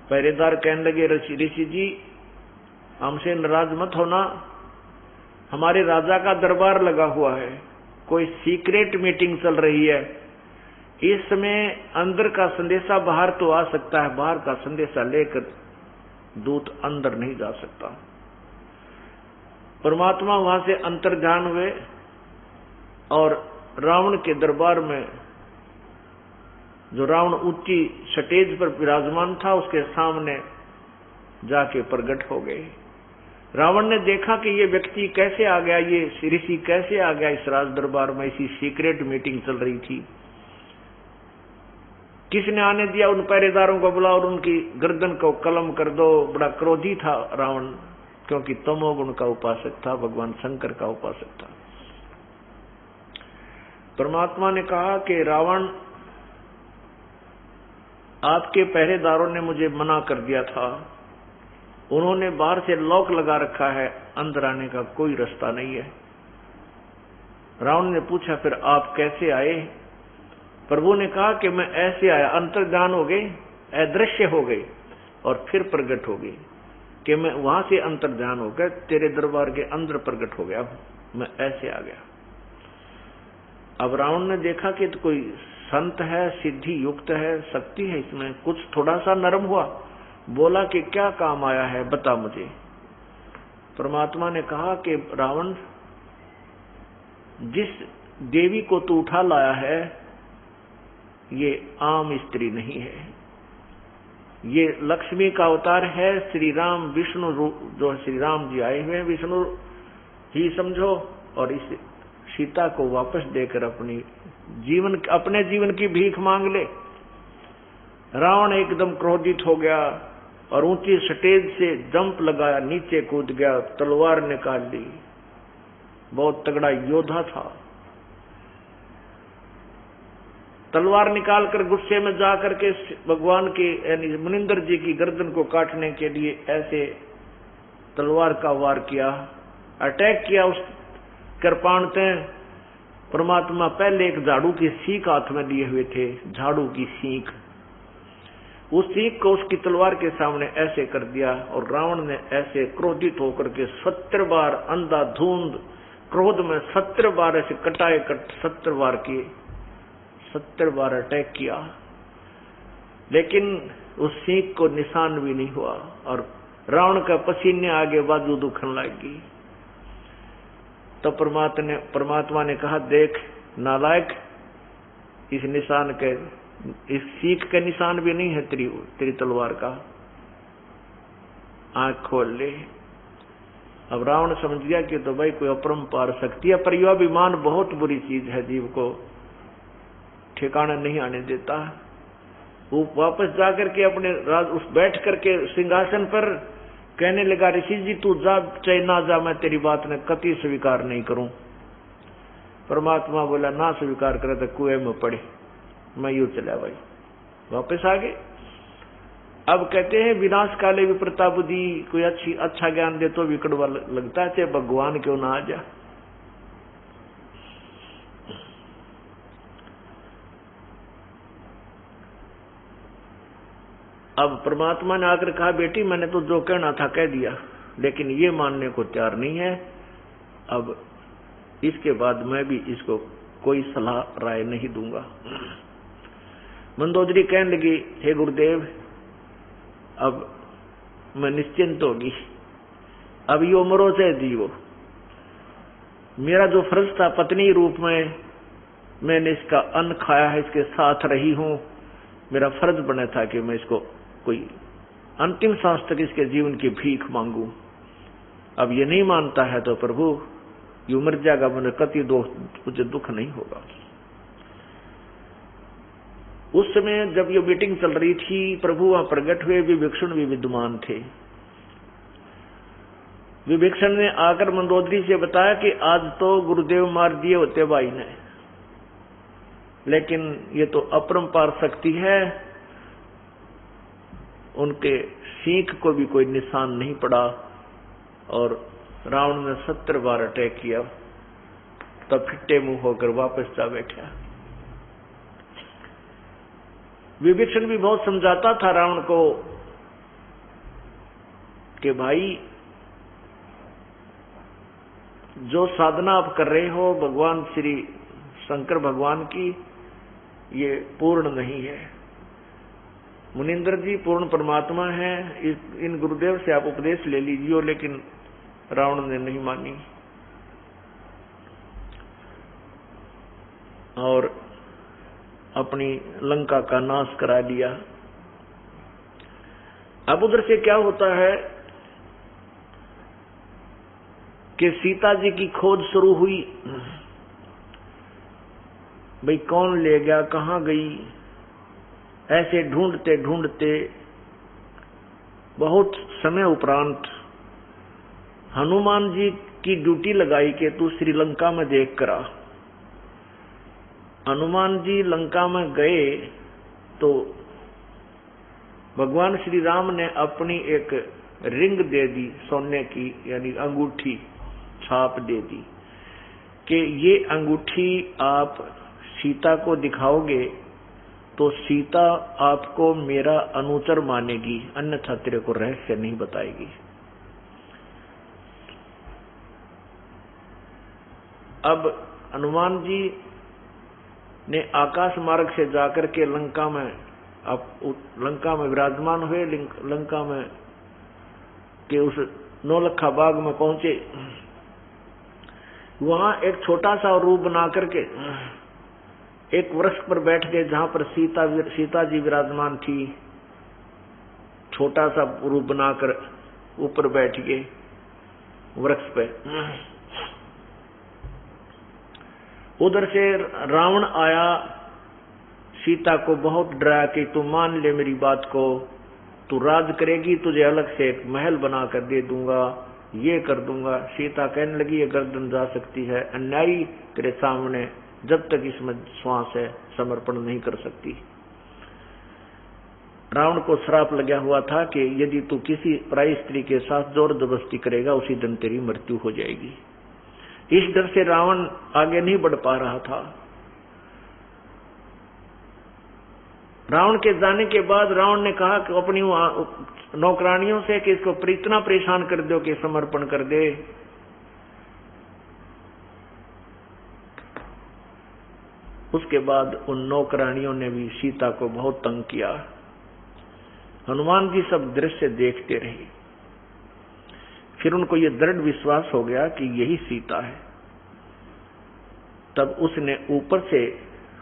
पहरेदार कहने लगे, ऋषि जी, हमसे नाराज मत होना, हमारे राजा का दरबार लगा हुआ है, कोई सीक्रेट मीटिंग चल रही है। इस समय अंदर का संदेशा बाहर तो आ सकता है, बाहर का संदेशा लेकर दूत अंदर नहीं जा सकता। परमात्मा वहां से अंतर्ध्यान हुए और रावण के दरबार में, जो रावण ऊंची स्टेज पर विराजमान था, उसके सामने जाके प्रकट हो गए। रावण ने देखा कि ये व्यक्ति कैसे आ गया, ये ऋषि कैसे आ गया इस राज दरबार में, इसी सीक्रेट मीटिंग चल रही थी। किसने आने दिया? उन पहरेदारों को बुलाओ और उनकी गर्दन को कलम कर दो। बड़ा क्रोधी था रावण, क्योंकि तमोगुण का उपासक था, भगवान शंकर का उपासक था। परमात्मा ने कहा कि रावण, आपके पहरेदारों ने मुझे मना कर दिया था, उन्होंने बाहर से लॉक लगा रखा है, अंदर आने का कोई रास्ता नहीं है। रावण ने पूछा, फिर आप कैसे आए? प्रभु ने कहा कि मैं ऐसे आया, अंतर्ध्यान हो गई, अदृश्य हो गई और फिर प्रकट हो गई, कि मैं वहां से अंतर्ध्यान होकर तेरे दरबार के अंदर प्रकट हो गया, मैं ऐसे आ गया। अब रावण ने देखा कि तो कोई संत है, सिद्धि युक्त है, शक्ति है इसमें, कुछ थोड़ा सा नरम हुआ, बोला कि क्या काम आया है, बता मुझे। परमात्मा ने कहा कि रावण, जिस देवी को तू उठा लाया है ये आम स्त्री नहीं है, ये लक्ष्मी का अवतार है। श्री राम विष्णु रूप, जो श्री राम जी आए हुए हैं विष्णु ही समझो, और इस सीता को वापस देकर अपने जीवन की भीख मांग ले। रावण एकदम क्रोधित हो गया और ऊंची स्टेज से जंप लगाया, नीचे कूद गया, तलवार निकाल ली। बहुत तगड़ा योद्धा था। तलवार निकालकर गुस्से में जाकर के भगवान के यानी मुनिंदर जी की गर्दन को काटने के लिए ऐसे तलवार का वार किया, अटैक किया उस कृपाण पे। परमात्मा पहले एक झाड़ू की सीख हाथ में लिए हुए थे, झाड़ू की सीख, उस सीख को उसकी तलवार के सामने ऐसे कर दिया और रावण ने ऐसे क्रोधित होकर के 70 बार अंधाधुंध क्रोध में 70 बार ऐसे कटाए 70 बार किए, 70 बार अटैक किया, लेकिन उस सीख को निशान भी नहीं हुआ और रावण का पसीने आगे बाजू दुखने लगी। तो परमात्मा ने कहा, देख नालायक, इस निशान के, इस सीख के निशान भी नहीं है तेरी तलवार का, आंख खोल ले। अब रावण समझ गया कि तो भाई कोई अपरंपार शक्ति है, पर यह अभिमान बहुत बुरी चीज है, जीव को ठिकाना नहीं आने देता। वो वापस जाकर के अपने उस बैठ करके सिंहासन पर कहने लगा, ऋषि जी तू जा चाहे ना जा, मैं तेरी बात ने कति स्वीकार नहीं करूं। परमात्मा बोला, ना स्वीकार करे तो कुएं में पड़े। मैं यूं चला भाई, वापस आ गए। अब कहते हैं विनाश काले विप्रता बुद्धि, कोई अच्छा ज्ञान दे तो विकड़वा लगता है, चाहे भगवान क्यों ना आ जा। अब परमात्मा ने आकर कहा, बेटी मैंने तो जो कहना था कह दिया, लेकिन ये मानने को तैयार नहीं है। अब इसके बाद मैं भी इसको कोई सलाह राय नहीं दूंगा। मंदोदरी कहने लगी, हे गुरुदेव अब मैं निश्चिंत होगी, अब यो मरो चाहे जीवो, मेरा जो फर्ज था पत्नी रूप में मैंने इसका अन्न खाया है, इसके साथ रही हूं, मेरा फर्ज बना था कि मैं इसको कोई अंतिम सांस तक इसके जीवन की भीख मांगू। अब ये नहीं मानता है तो प्रभु यू मर जाएगा, मुझे कति मुझे दुख नहीं होगा। उस समय जब ये मीटिंग चल रही थी, प्रभु वहां प्रकट हुए, विभीषण भी विद्यमान थे। विभीषण ने आकर मंदोदरी से बताया कि आज तो गुरुदेव मार दिए होते भाई ने, लेकिन ये तो अपरंपार शक्ति है, उनके सीख को भी कोई निशान नहीं पड़ा और रावण ने 70 बार अटैक किया, तब फिट्टे मुंह होकर वापस जा बैठा। विभीषण भी बहुत समझाता था रावण को कि भाई जो साधना आप कर रहे हो भगवान श्री शंकर भगवान की, ये पूर्ण नहीं है। मुनिंदर जी पूर्ण परमात्मा है, इन गुरुदेव से आप उपदेश ले लीजिए, लेकिन रावण ने नहीं मानी और अपनी लंका का नाश करा दिया। अब उधर से क्या होता है कि सीता जी की खोज शुरू हुई। भाई कौन ले गया, कहां गई, ऐसे ढूंढते ढूंढते बहुत समय उपरांत हनुमान जी की ड्यूटी लगाई कि तू श्रीलंका में देख कर आ। हनुमान जी लंका में गए तो भगवान श्री राम ने अपनी एक रिंग दे दी सोने की, यानी अंगूठी छाप दे दी कि ये अंगूठी आप सीता को दिखाओगे तो सीता आपको मेरा अनुचर मानेगी, अन्यथा तेरे को रहस्य नहीं बताएगी। अब हनुमान जी ने आकाश मार्ग से जाकर के लंका में आप लंका में विराजमान हुए, लंका में के उस नौलखा बाग में पहुंचे। वहां एक छोटा सा रूप बना करके एक वृक्ष पर बैठ गए, जहां पर सीता जी विराजमान थी। छोटा सा रूप बनाकर ऊपर बैठ गए वृक्ष पे। उधर से रावण आया, सीता को बहुत डराया कि तू मान ले मेरी बात को, तू राज करेगी, तुझे अलग से एक महल बना कर दे दूंगा, ये कर दूंगा। सीता कहने लगी ये गर्दन जा सकती है, अन्यायी तेरे सामने जब तक इसमें श्वास है समर्पण नहीं कर सकती। रावण को श्राप लगा हुआ था कि यदि तू किसी पराई स्त्री के साथ जोर जबरदस्ती करेगा उसी दिन तेरी मृत्यु हो जाएगी। इस डर से रावण आगे नहीं बढ़ पा रहा था। रावण के जाने के बाद रावण ने कहा कि अपनी नौकरानियों से कि इसको इतना परेशान कर दो कि समर्पण कर दे। उसके बाद उन नौकरानियों ने भी सीता को बहुत तंग किया। हनुमान जी सब दृश्य देखते रहे। फिर उनको ये दृढ़ विश्वास हो गया कि यही सीता है। तब उसने ऊपर से,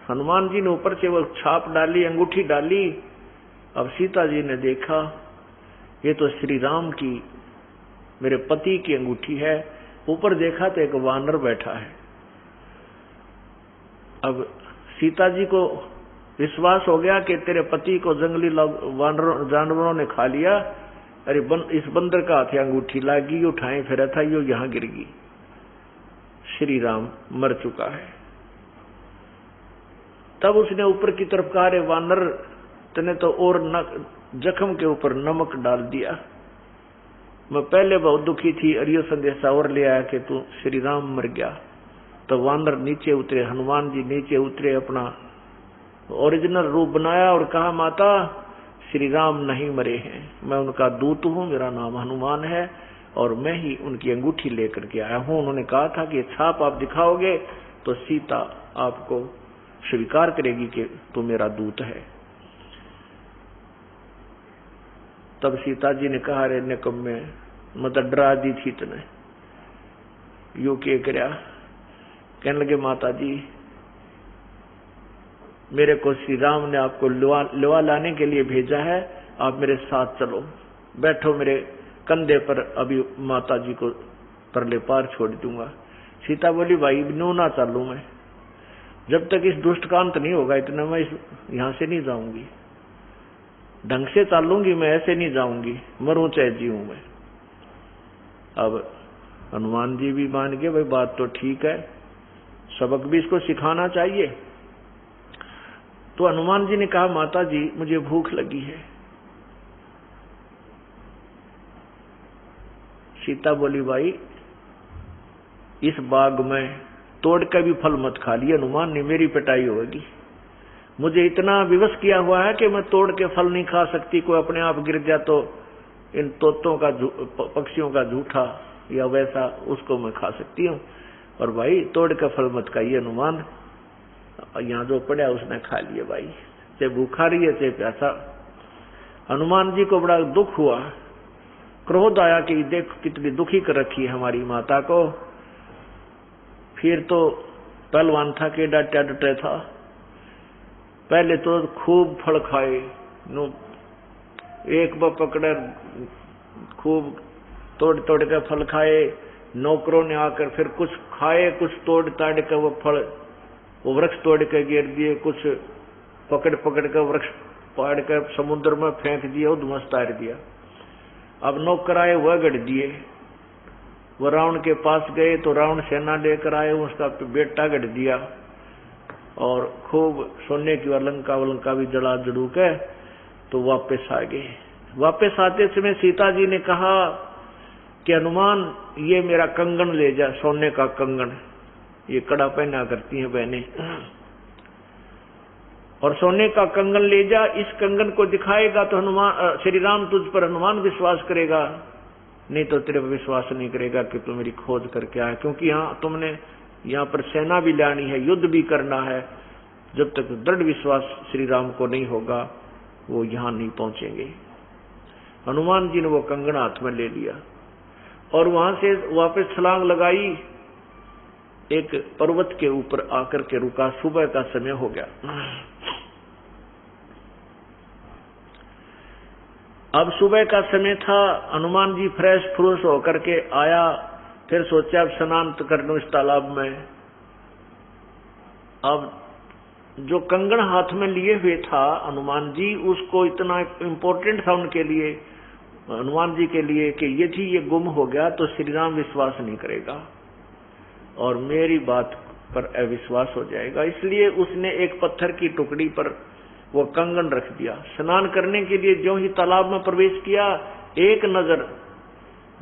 हनुमान जी ने ऊपर से वो छाप डाली, अंगूठी डाली। अब सीता जी ने देखा ये तो श्री राम की, मेरे पति की अंगूठी है। ऊपर देखा तो एक वानर बैठा है। अब सीता जी को विश्वास हो गया कि तेरे पति को जंगली जानवरों ने खा लिया। अरे इस बंदर का हाथ अंगूठी लागी, उठाए फिर था, यो यहां गिर गई। श्री राम मर चुका है। तब उसने ऊपर की तरफ कहा, अरे वानर तने तो और जख्म के ऊपर नमक डाल दिया। मैं पहले बहुत दुखी थी, अरियो संदेशा और ले आया कि तू श्री राम मर गया। तो वानर नीचे उतरे, हनुमान जी नीचे उतरे, अपना ओरिजिनल रूप बनाया और कहा, माता श्री राम नहीं मरे हैं, मैं उनका दूत हूं, मेरा नाम हनुमान है और मैं ही उनकी अंगूठी लेकर के आया हूं। उन्होंने कहा था कि छाप आप दिखाओगे तो सीता आपको स्वीकार करेगी कि तू मेरा दूत है। तब सीता जी ने कहा, अरे निकम्मे, मतलब डरा दी थी तने, यू के करया। कहने लगे, माता जी मेरे को श्री राम ने आपको लुआ लाने के लिए भेजा है, आप मेरे साथ चलो, बैठो मेरे कंधे पर, अभी माता जी को परले पार छोड़ दूंगा। सीता बोली, भाई नो ना चालू मैं, जब तक इस दुष्ट का अंत नहीं होगा इतना मैं यहां से नहीं जाऊंगी। ढंग से चालूंगी मैं, ऐसे नहीं जाऊंगी, मरूं चाहे जीऊं मैं। अब हनुमान जी भी मान गए, भाई बात तो ठीक है, सबक भी इसको सिखाना चाहिए। तो हनुमान जी ने कहा, माता जी मुझे भूख लगी है। सीता बोली, भाई इस बाग में तोड़ कर भी फल मत खा लिए, हनुमान ने मेरी पिटाई होगी। मुझे इतना विवश किया हुआ है कि मैं तोड़ के फल नहीं खा सकती, कोई अपने आप गिर जाए तो इन तोतों का, पक्षियों का झूठा या वैसा, उसको मैं खा सकती हूँ, और भाई तोड़ के फल मत खाइए हनुमान। यहाँ जो पड़ा उसने खा लिए, भाई चाहे भूखा रही है चाहे प्यासा। हनुमान जी को बड़ा दुख हुआ, क्रोध आया कि देख कितनी दुखी कर रखी है हमारी माता को। फिर तो पहलवान था के डाटा डटे था, पहले तो खूब फल खाए, एक बार पकड़े खूब तोड़ तोड़ के फल खाए। नौकरों ने आकर फिर कुछ खाए, कुछ तोड़ ताड़ के वो फल, वो वृक्ष तोड़ के गिर दिए, कुछ पकड़ पकड़ कर वृक्ष पाड़ कर समुद्र में फेंक दिया, उधमस तार दिया। अब नौकर आए वह गढ़ दिए। वो रावण के पास गए तो रावण सेना लेकर आए, उसका बेटा गढ़ दिया और खूब सोने की लंका भी जला जड़ू के तो वापस आ गए। वापस आते समय सीता जी ने कहा कि हनुमान ये मेरा कंगन ले जा, सोने का कंगन, ये कड़ा पहना करती हैं बहनें, और सोने का कंगन ले जा, इस कंगन को दिखाएगा तो हनुमान, श्री राम तुझ पर हनुमान विश्वास करेगा, नहीं तो तेरे पर विश्वास नहीं करेगा कि तू मेरी खोज करके आया। क्योंकि यहाँ तुमने यहाँ पर सेना भी लानी है, युद्ध भी करना है, जब तक दृढ़ विश्वास श्री राम को नहीं होगा वो यहां नहीं पहुंचेंगे। हनुमान जी ने वो कंगन हाथ में ले लिया और वहां से वापस छलांग लगाई, एक पर्वत के ऊपर आकर के रुका। सुबह का समय हो गया। अब सुबह का समय था। हनुमान जी फ्रेश फ्रूश होकर के आया, फिर सोचा अब स्नान कर लूं इस तालाब में। अब जो कंगन हाथ में लिए हुए था हनुमान जी, उसको इतना इम्पोर्टेंट था उनके लिए, हनुमान जी के लिए, कि यदि ये गुम हो गया तो श्री राम विश्वास नहीं करेगा और मेरी बात पर अविश्वास हो जाएगा। इसलिए उसने एक पत्थर की टुकड़ी पर वो कंगन रख दिया। स्नान करने के लिए जो ही तालाब में प्रवेश किया, एक नजर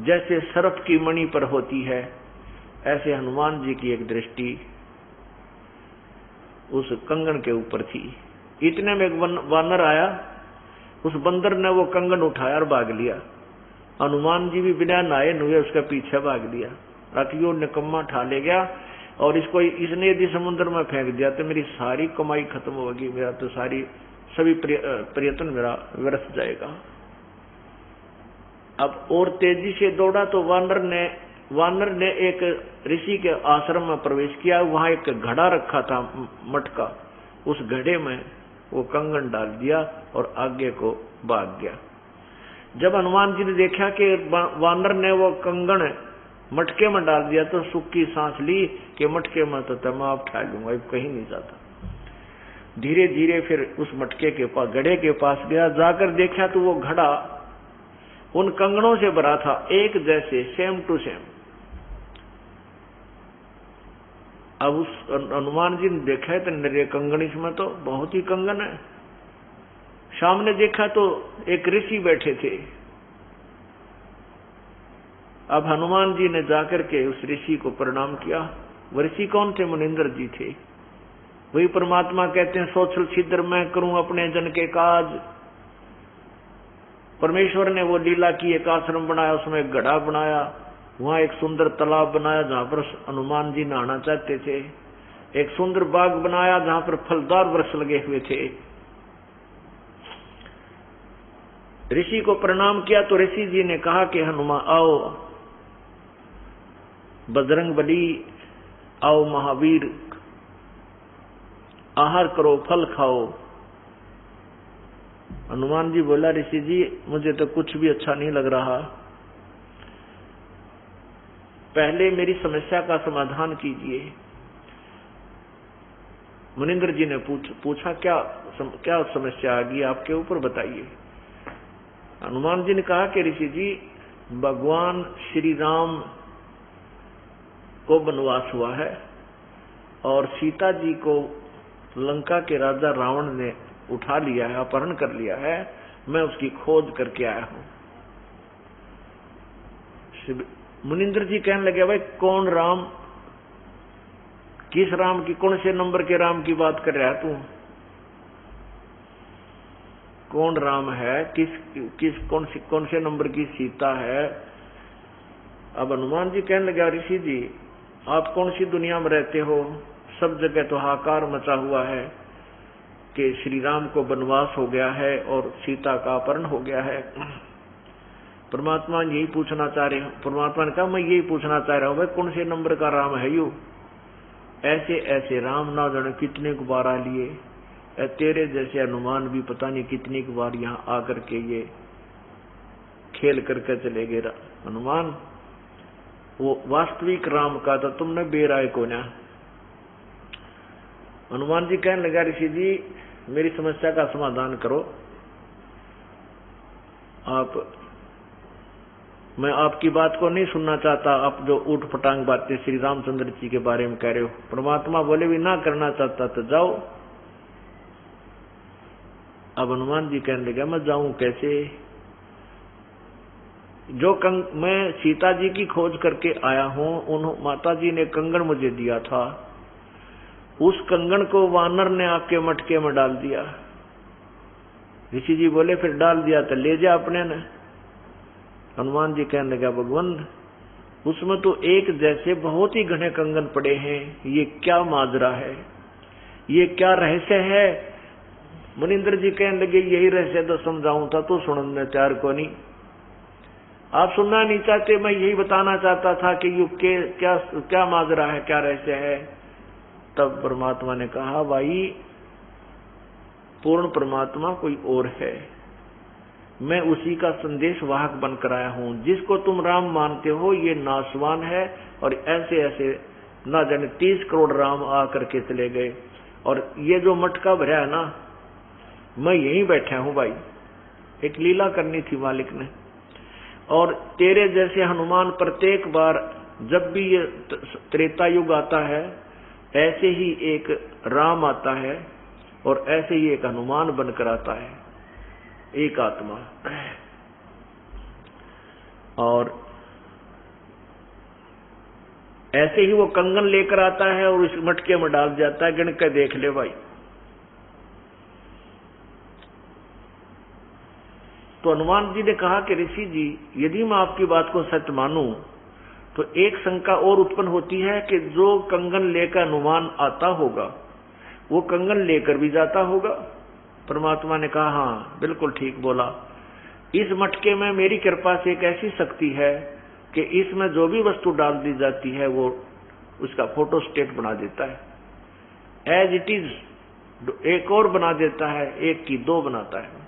जैसे सर्प की मणि पर होती है, ऐसे हनुमान जी की एक दृष्टि उस कंगन के ऊपर थी। इतने में एक वानर आया, उस बंदर ने वो कंगन उठाया और भाग लिया। हनुमान जी भी बिना नहाए नुए उसका पीछे भाग लिया। राखियों निकम्मा ठा ले गया और इसने यदि समुद्र में फेंक दिया तो मेरी सारी कमाई खत्म होगी, मेरा तो सभी प्रयत्न मेरा व्यर्थ जाएगा। अब और तेजी से दौड़ा तो वानर ने एक ऋषि के आश्रम में प्रवेश किया। वहां एक घड़ा रखा था मटका, उस घड़े में वो कंगन डाल दिया और आगे को भाग गया। जब हनुमान जी ने देखा कि वानर ने वो कंगन मटके में डाल दिया तो सुख की सांस ली कि मटके में तो तमाम उठा लूंगा, अब कहीं नहीं जाता। धीरे धीरे फिर उस मटके के पास, घड़े के पास गया। जाकर देखा तो वो घड़ा उन कंगनों से भरा था, एक जैसे, सेम टू सेम। अब उस हनुमान जी ने देखा है तो नरे कंगन, इसमें तो बहुत ही कंगन है। सामने देखा तो एक ऋषि बैठे थे। अब हनुमान जी ने जाकर के उस ऋषि को प्रणाम किया। वो ऋषि कौन थे? मुनिंद्र जी थे। वही परमात्मा कहते हैं, सोचल छिद्र मैं करूं अपने जन के काज। परमेश्वर ने वो लीला की, एक आश्रम बनाया, उसमें एक घड़ा बनाया, वहां एक सुंदर तालाब बनाया जहां पर हनुमान जी नहाना चाहते थे। एक सुंदर बाग बनाया जहां पर फलदार वृक्ष लगे हुए थे। ऋषि को प्रणाम किया तो ऋषि जी ने कहा कि हनुमान आओ, बजरंग बली आओ, महावीर आहार करो, फल खाओ। हनुमान जी बोला, ऋषि जी मुझे तो कुछ भी अच्छा नहीं लग रहा, पहले मेरी समस्या का समाधान कीजिए। मुनिंद्र जी ने पूछा क्या समस्या आ गई आपके ऊपर, बताइए। हनुमान जी ने कहा कि ऋषि जी, भगवान श्री राम को वनवास हुआ है और सीता जी को लंका के राजा रावण ने उठा लिया है, अपहरण कर लिया है। मैं उसकी खोज करके आया हूं। मुनिंद्र जी कहने लगे, भाई कौन राम, किस राम की, कौन से नंबर के राम की बात कर रहा है तू? कौन राम है, कौन से नंबर की सीता है? अब हनुमान जी कहने लगे, ऋषि जी आप कौन सी दुनिया में रहते हो? सब जगह तो हाहाकार मचा हुआ है कि श्री राम को वनवास हो गया है और सीता का अपहरण हो गया है। परमात्मा यही पूछना चाह रहे हैं। परमात्मा ने कहा, मैं यही पूछना चाह रहा हूं, भाई कौन से नंबर का राम है यू? ऐसे ऐसे राम ना जाने कितने को बार आ लिए, तेरे जैसे हनुमान भी पता नहीं कितनी बार यहाँ आकर के ये खेल करके चले गए। हनुमान वो वास्तविक राम का था, तुमने बेराय को ना। हनुमान जी कहने लगा, ऋषि जी मेरी समस्या का समाधान करो। मैं आपकी बात को नहीं सुनना चाहता, आप जो ऊट पटांग बातें श्री रामचंद्र जी के बारे में कह रहे हो। परमात्मा बोले, भी ना करना चाहता तो जाओ। अब हनुमान जी कहने लगे, मैं जाऊं कैसे? मैं सीता जी की खोज करके आया हूं, माता जी ने कंगन मुझे दिया था, उस कंगन को वानर ने आपके मटके में डाल दिया। ऋषि जी बोले, फिर डाल दिया तो ले जा अपने ने। हनुमान जी कहने लगा, भगवान उसमें तो एक जैसे बहुत ही घने कंगन पड़े हैं, ये क्या माजरा है, ये क्या रहस्य है? मुनिंद्र जी कहने लगे यही रहस्य तो समझाऊं था तो सुनने तैयार को नहीं, आप सुनना नहीं चाहते, मैं यही बताना चाहता था कि युग के क्या क्या माजरा है, क्या रहस्य है। तब परमात्मा ने कहा भाई पूर्ण परमात्मा कोई और है, मैं उसी का संदेश वाहक बनकर आया हूं। जिसको तुम राम मानते हो ये नासवान है, और ऐसे ऐसे ना जाने 30 करोड़ राम आकर के चले गए, और ये जो मटका भरा है ना, मैं यहीं बैठा हूं भाई। एक लीला करनी थी मालिक ने, और तेरे जैसे हनुमान प्रत्येक बार जब भी ये त्रेता युग आता है ऐसे ही एक राम आता है और ऐसे ही एक हनुमान बनकर आता है, एक आत्मा। और ऐसे ही वो कंगन लेकर आता है और उस मटके में डाल जाता है, गिन के देख ले भाई। तो हनुमान जी ने कहा कि ऋषि जी यदि मैं आपकी बात को सच मानूं तो एक शंका और उत्पन्न होती है कि जो कंगन लेकर हनुमान आता होगा वो कंगन लेकर भी जाता होगा। परमात्मा ने कहा हाँ बिल्कुल ठीक बोला, इस मटके में मेरी कृपा से एक ऐसी शक्ति है कि इसमें जो भी वस्तु डाल दी जाती है वो उसका फोटो स्टेट बना देता है, एज इट इज एक और बना देता है, एक की दो बनाता है।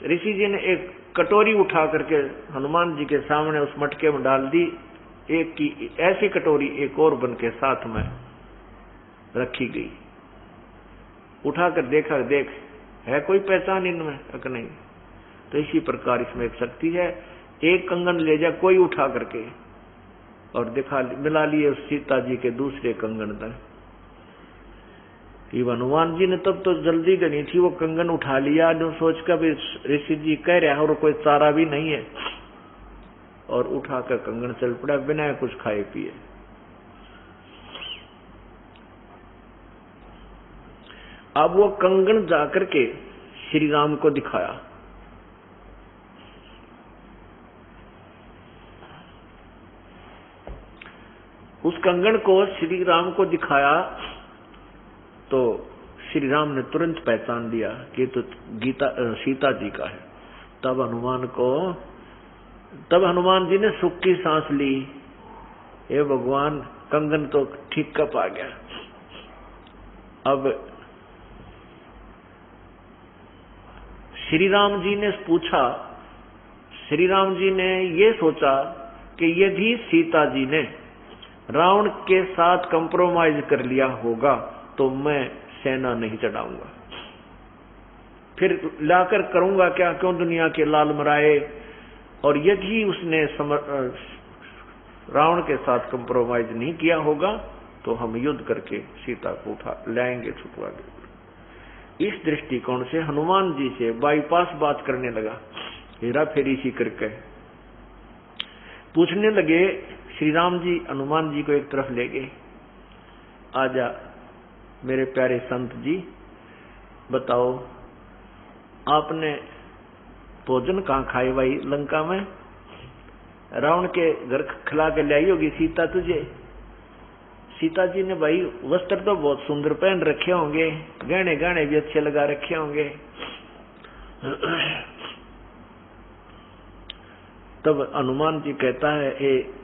ऋषि जी ने एक कटोरी उठा करके हनुमान जी के सामने उस मटके में डाल दी, एक की ऐसी कटोरी एक और बन के साथ में रखी गई। उठाकर देखा, देख है कोई पहचान इनमें तक नहीं। तो इसी प्रकार इसमें एक शक्ति है, एक कंगन ले जा कोई उठा करके और दिखा मिला लिए उस सीता जी के दूसरे कंगन तक। हनुमान जी ने तब तो जल्दी करनी थी, वो कंगन उठा लिया जो सोच कर भी ऋषि जी कह रहे हैं और कोई चारा भी नहीं है, और उठाकर कंगन चल पड़ा बिना कुछ खाए पिए। अब वो कंगन जाकर के श्री राम को दिखाया। उस कंगन को श्री राम को दिखाया तो श्री राम ने तुरंत पहचान लिया कि तो सीता जी का है। तब हनुमान जी ने सुख की सांस ली, हे भगवान कंगन तो ठीक कप आ गया। अब श्री राम जी ने पूछा, श्री राम जी ने ये सोचा कि यदि सीता जी ने रावण के साथ कंप्रोमाइज कर लिया होगा तो मैं सेना नहीं चढ़ाऊंगा, फिर लाकर करूंगा क्या, क्यों दुनिया के लाल मराए। और यदि उसने रावण के साथ कंप्रोमाइज नहीं किया होगा तो हम युद्ध करके सीता को उठा लाएंगे, छुटवा देंगे। इस दृष्टिकोण से हनुमान जी से बाईपास बात करने लगा, हेरा फेरी सी करके पूछने लगे। श्री राम जी हनुमान जी को एक तरफ ले गए, आजा मेरे प्यारे संत जी बताओ आपने भोजन कहाँ खाए भाई लंका में? रावण के घर खिला के लाई होगी सीता तुझे। सीता जी ने भाई वस्त्र तो बहुत सुंदर पहन रखे होंगे, गहने गाने भी अच्छे लगा रखे होंगे। तब हनुमान जी कहता है, ए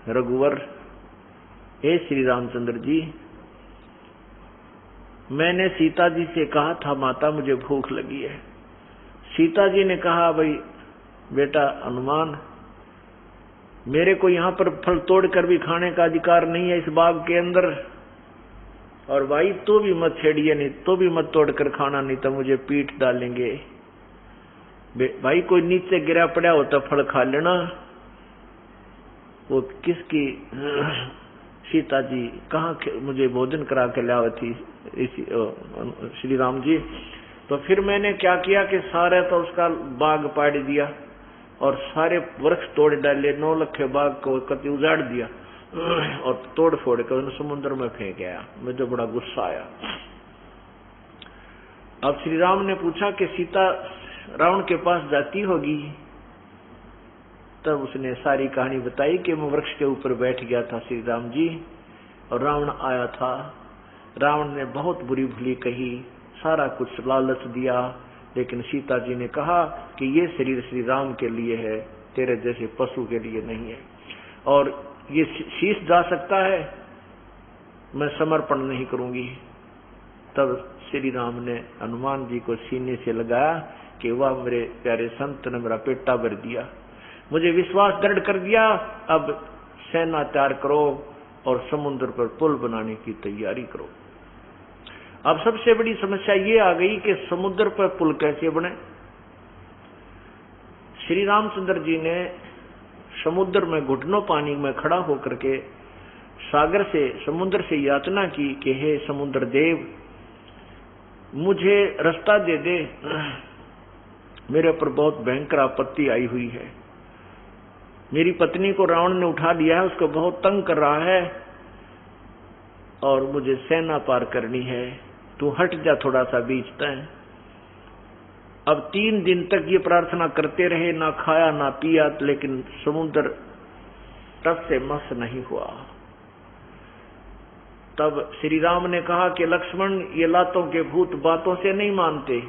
रघुवर, ए श्री रामचंद्र जी, मैंने सीता जी से कहा था माता मुझे भूख लगी है। सीता जी ने कहा भाई बेटा हनुमान, मेरे को यहाँ पर फल तोड़कर भी खाने का अधिकार नहीं है इस बाग के अंदर, और भाई तू भी मत छेड़िए, नहीं तो भी मत तोड़कर खाना, नहीं तो मुझे पीठ डालेंगे। भाई कोई नीचे गिरा पड़ा होता फल खा लेना। वो किसकी सीता जी कहाँ मुझे भोजन करा के लाओ थी श्री राम जी। तो फिर मैंने क्या किया कि सारे तो उसका बाग पाड़ दिया और सारे वृक्ष तोड़ डाले, 9 लाख के बाग को कति उजाड़ दिया और तोड़ फोड़ कर समुद्र में फेंक गया। मुझे बड़ा गुस्सा आया। अब श्री राम ने पूछा कि सीता रावण के पास जाती होगी? तब उसने सारी कहानी बताई कि मैं वृक्ष के ऊपर बैठ गया था श्री राम जी, और रावण आया था। रावण ने बहुत बुरी भली कही, सारा कुछ लालच दिया, लेकिन सीता जी ने कहा कि ये शरीर श्री राम के लिए है, तेरे जैसे पशु के लिए नहीं है, और ये शीश जा सकता है, मैं समर्पण नहीं करूंगी। तब श्री राम ने हनुमान जी को सीने से लगाया कि वाह मेरे प्यारे संत ने मेरा पेटा भर दिया, मुझे विश्वास दृढ़ कर दिया, अब सेना तैयार करो और समुद्र पर पुल बनाने की तैयारी करो। अब सबसे बड़ी समस्या ये आ गई कि समुद्र पर पुल कैसे बने। श्री रामचंद्र जी ने समुद्र में घुटनों पानी में खड़ा होकर के सागर से, समुद्र से याचना की कि हे समुद्र देव, मुझे रास्ता दे दे, मेरे पर बहुत भयंकर आपत्ति आई हुई है, मेरी पत्नी को रावण ने उठा लिया है, उसको बहुत तंग कर रहा है और मुझे सेना पार करनी है, तू हट जा थोड़ा सा बीच तय। अब 3 दिन तक ये प्रार्थना करते रहे, ना खाया ना पिया, लेकिन समुद्र तब से मस नहीं हुआ। तब श्री राम ने कहा कि लक्ष्मण, ये लातों के भूत बातों से नहीं मानते,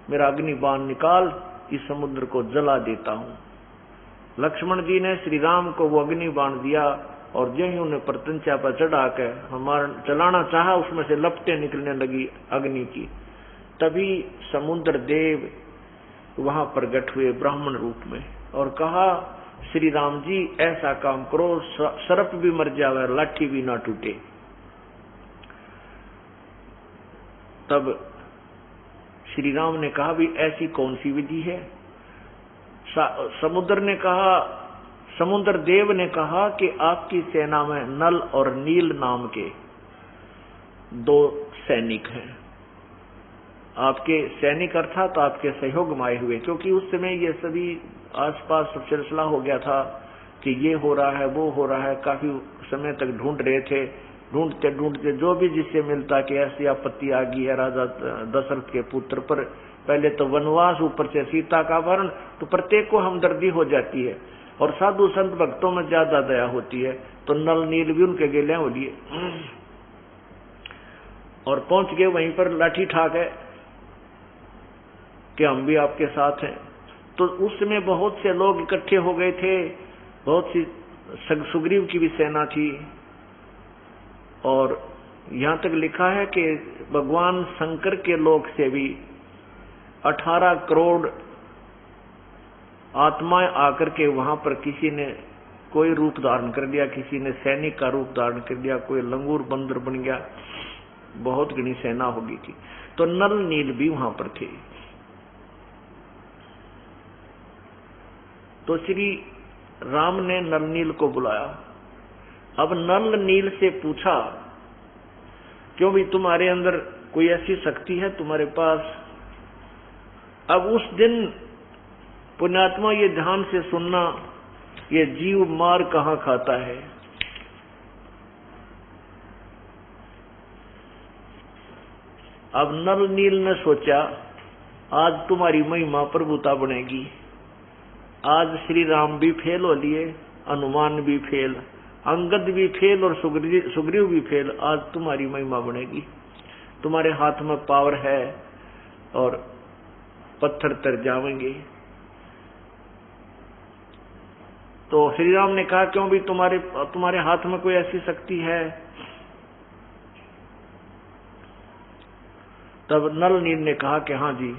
मेरा अग्नि बाण निकाल, इस समुद्र को जला देता हूं। लक्ष्मण जी ने श्री राम को वो अग्नि बाण दिया और जो ही उन्हें प्रत्यंचा पर चढ़ा कर हमारा चलाना चाहा, उसमें से लपटें निकलने लगी अग्नि की। तभी समुद्र देव वहां प्रकट हुए ब्राह्मण रूप में और कहा, श्री राम जी ऐसा काम करो, सर्प भी मर जावे, लाठी भी ना टूटे। तब श्री राम ने कहा, भी ऐसी कौन सी विधि है? समुद्र देव ने कहा कि आपकी सेना में नल और नील नाम के 2 सैनिक हैं। आपके सैनिक अर्थात आपके सहयोग में आए हुए, क्योंकि उस समय ये सभी आसपास सब सिलसिला हो गया था कि ये हो रहा है, वो हो रहा है, काफी समय तक ढूंढ रहे थे। ढूंढते ढूंढते जो भी जिससे मिलता कि ऐसी आपत्ति आ गई है राजा दशरथ के पुत्र पर, पहले तो वनवास, ऊपर से सीता का अपहरण, तो प्रत्येक को हमदर्दी हो जाती है और साधु संत भक्तों में ज्यादा दया होती है। तो नल नील भी उनके गेले हो लिए और पहुंच गए वहीं पर, लाठी ठाक है कि हम भी आपके साथ हैं। तो उस समय बहुत से लोग इकट्ठे हो गए थे, बहुत सी सुग्रीव की भी सेना थी, और यहां तक लिखा है कि भगवान शंकर के लोक से भी 18 करोड़ आत्माएं आकर के वहां पर किसी ने कोई रूप धारण कर लिया, किसी ने सैनिक का रूप धारण कर लिया, कोई लंगूर बंदर बन गया, बहुत घनी सेना हो गई थी। तो नल नील भी वहां पर थे। तो श्री राम ने नल नील को बुलाया। अब नल नील से पूछा, क्यों भी तुम्हारे अंदर कोई ऐसी शक्ति है तुम्हारे पास? अब उस दिन पुण्यात्मा ये ध्यान से सुनना, ये जीव मार कहां खाता है। अब नल नील ने सोचा, आज तुम्हारी महिमा प्रभुता बनेगी। आज श्री राम भी फेल हो लिए, हनुमान भी फेल, अंगद भी फेल और सुग्रीव भी फेल। आज तुम्हारी महिमा बनेगी, तुम्हारे हाथ में पावर है और पत्थर तर जाएंगे। तो श्री राम ने कहा, क्यों भी तुम्हारे हाथ में कोई ऐसी शक्ति है? तब नल नील ने कहा कि हाँ जी,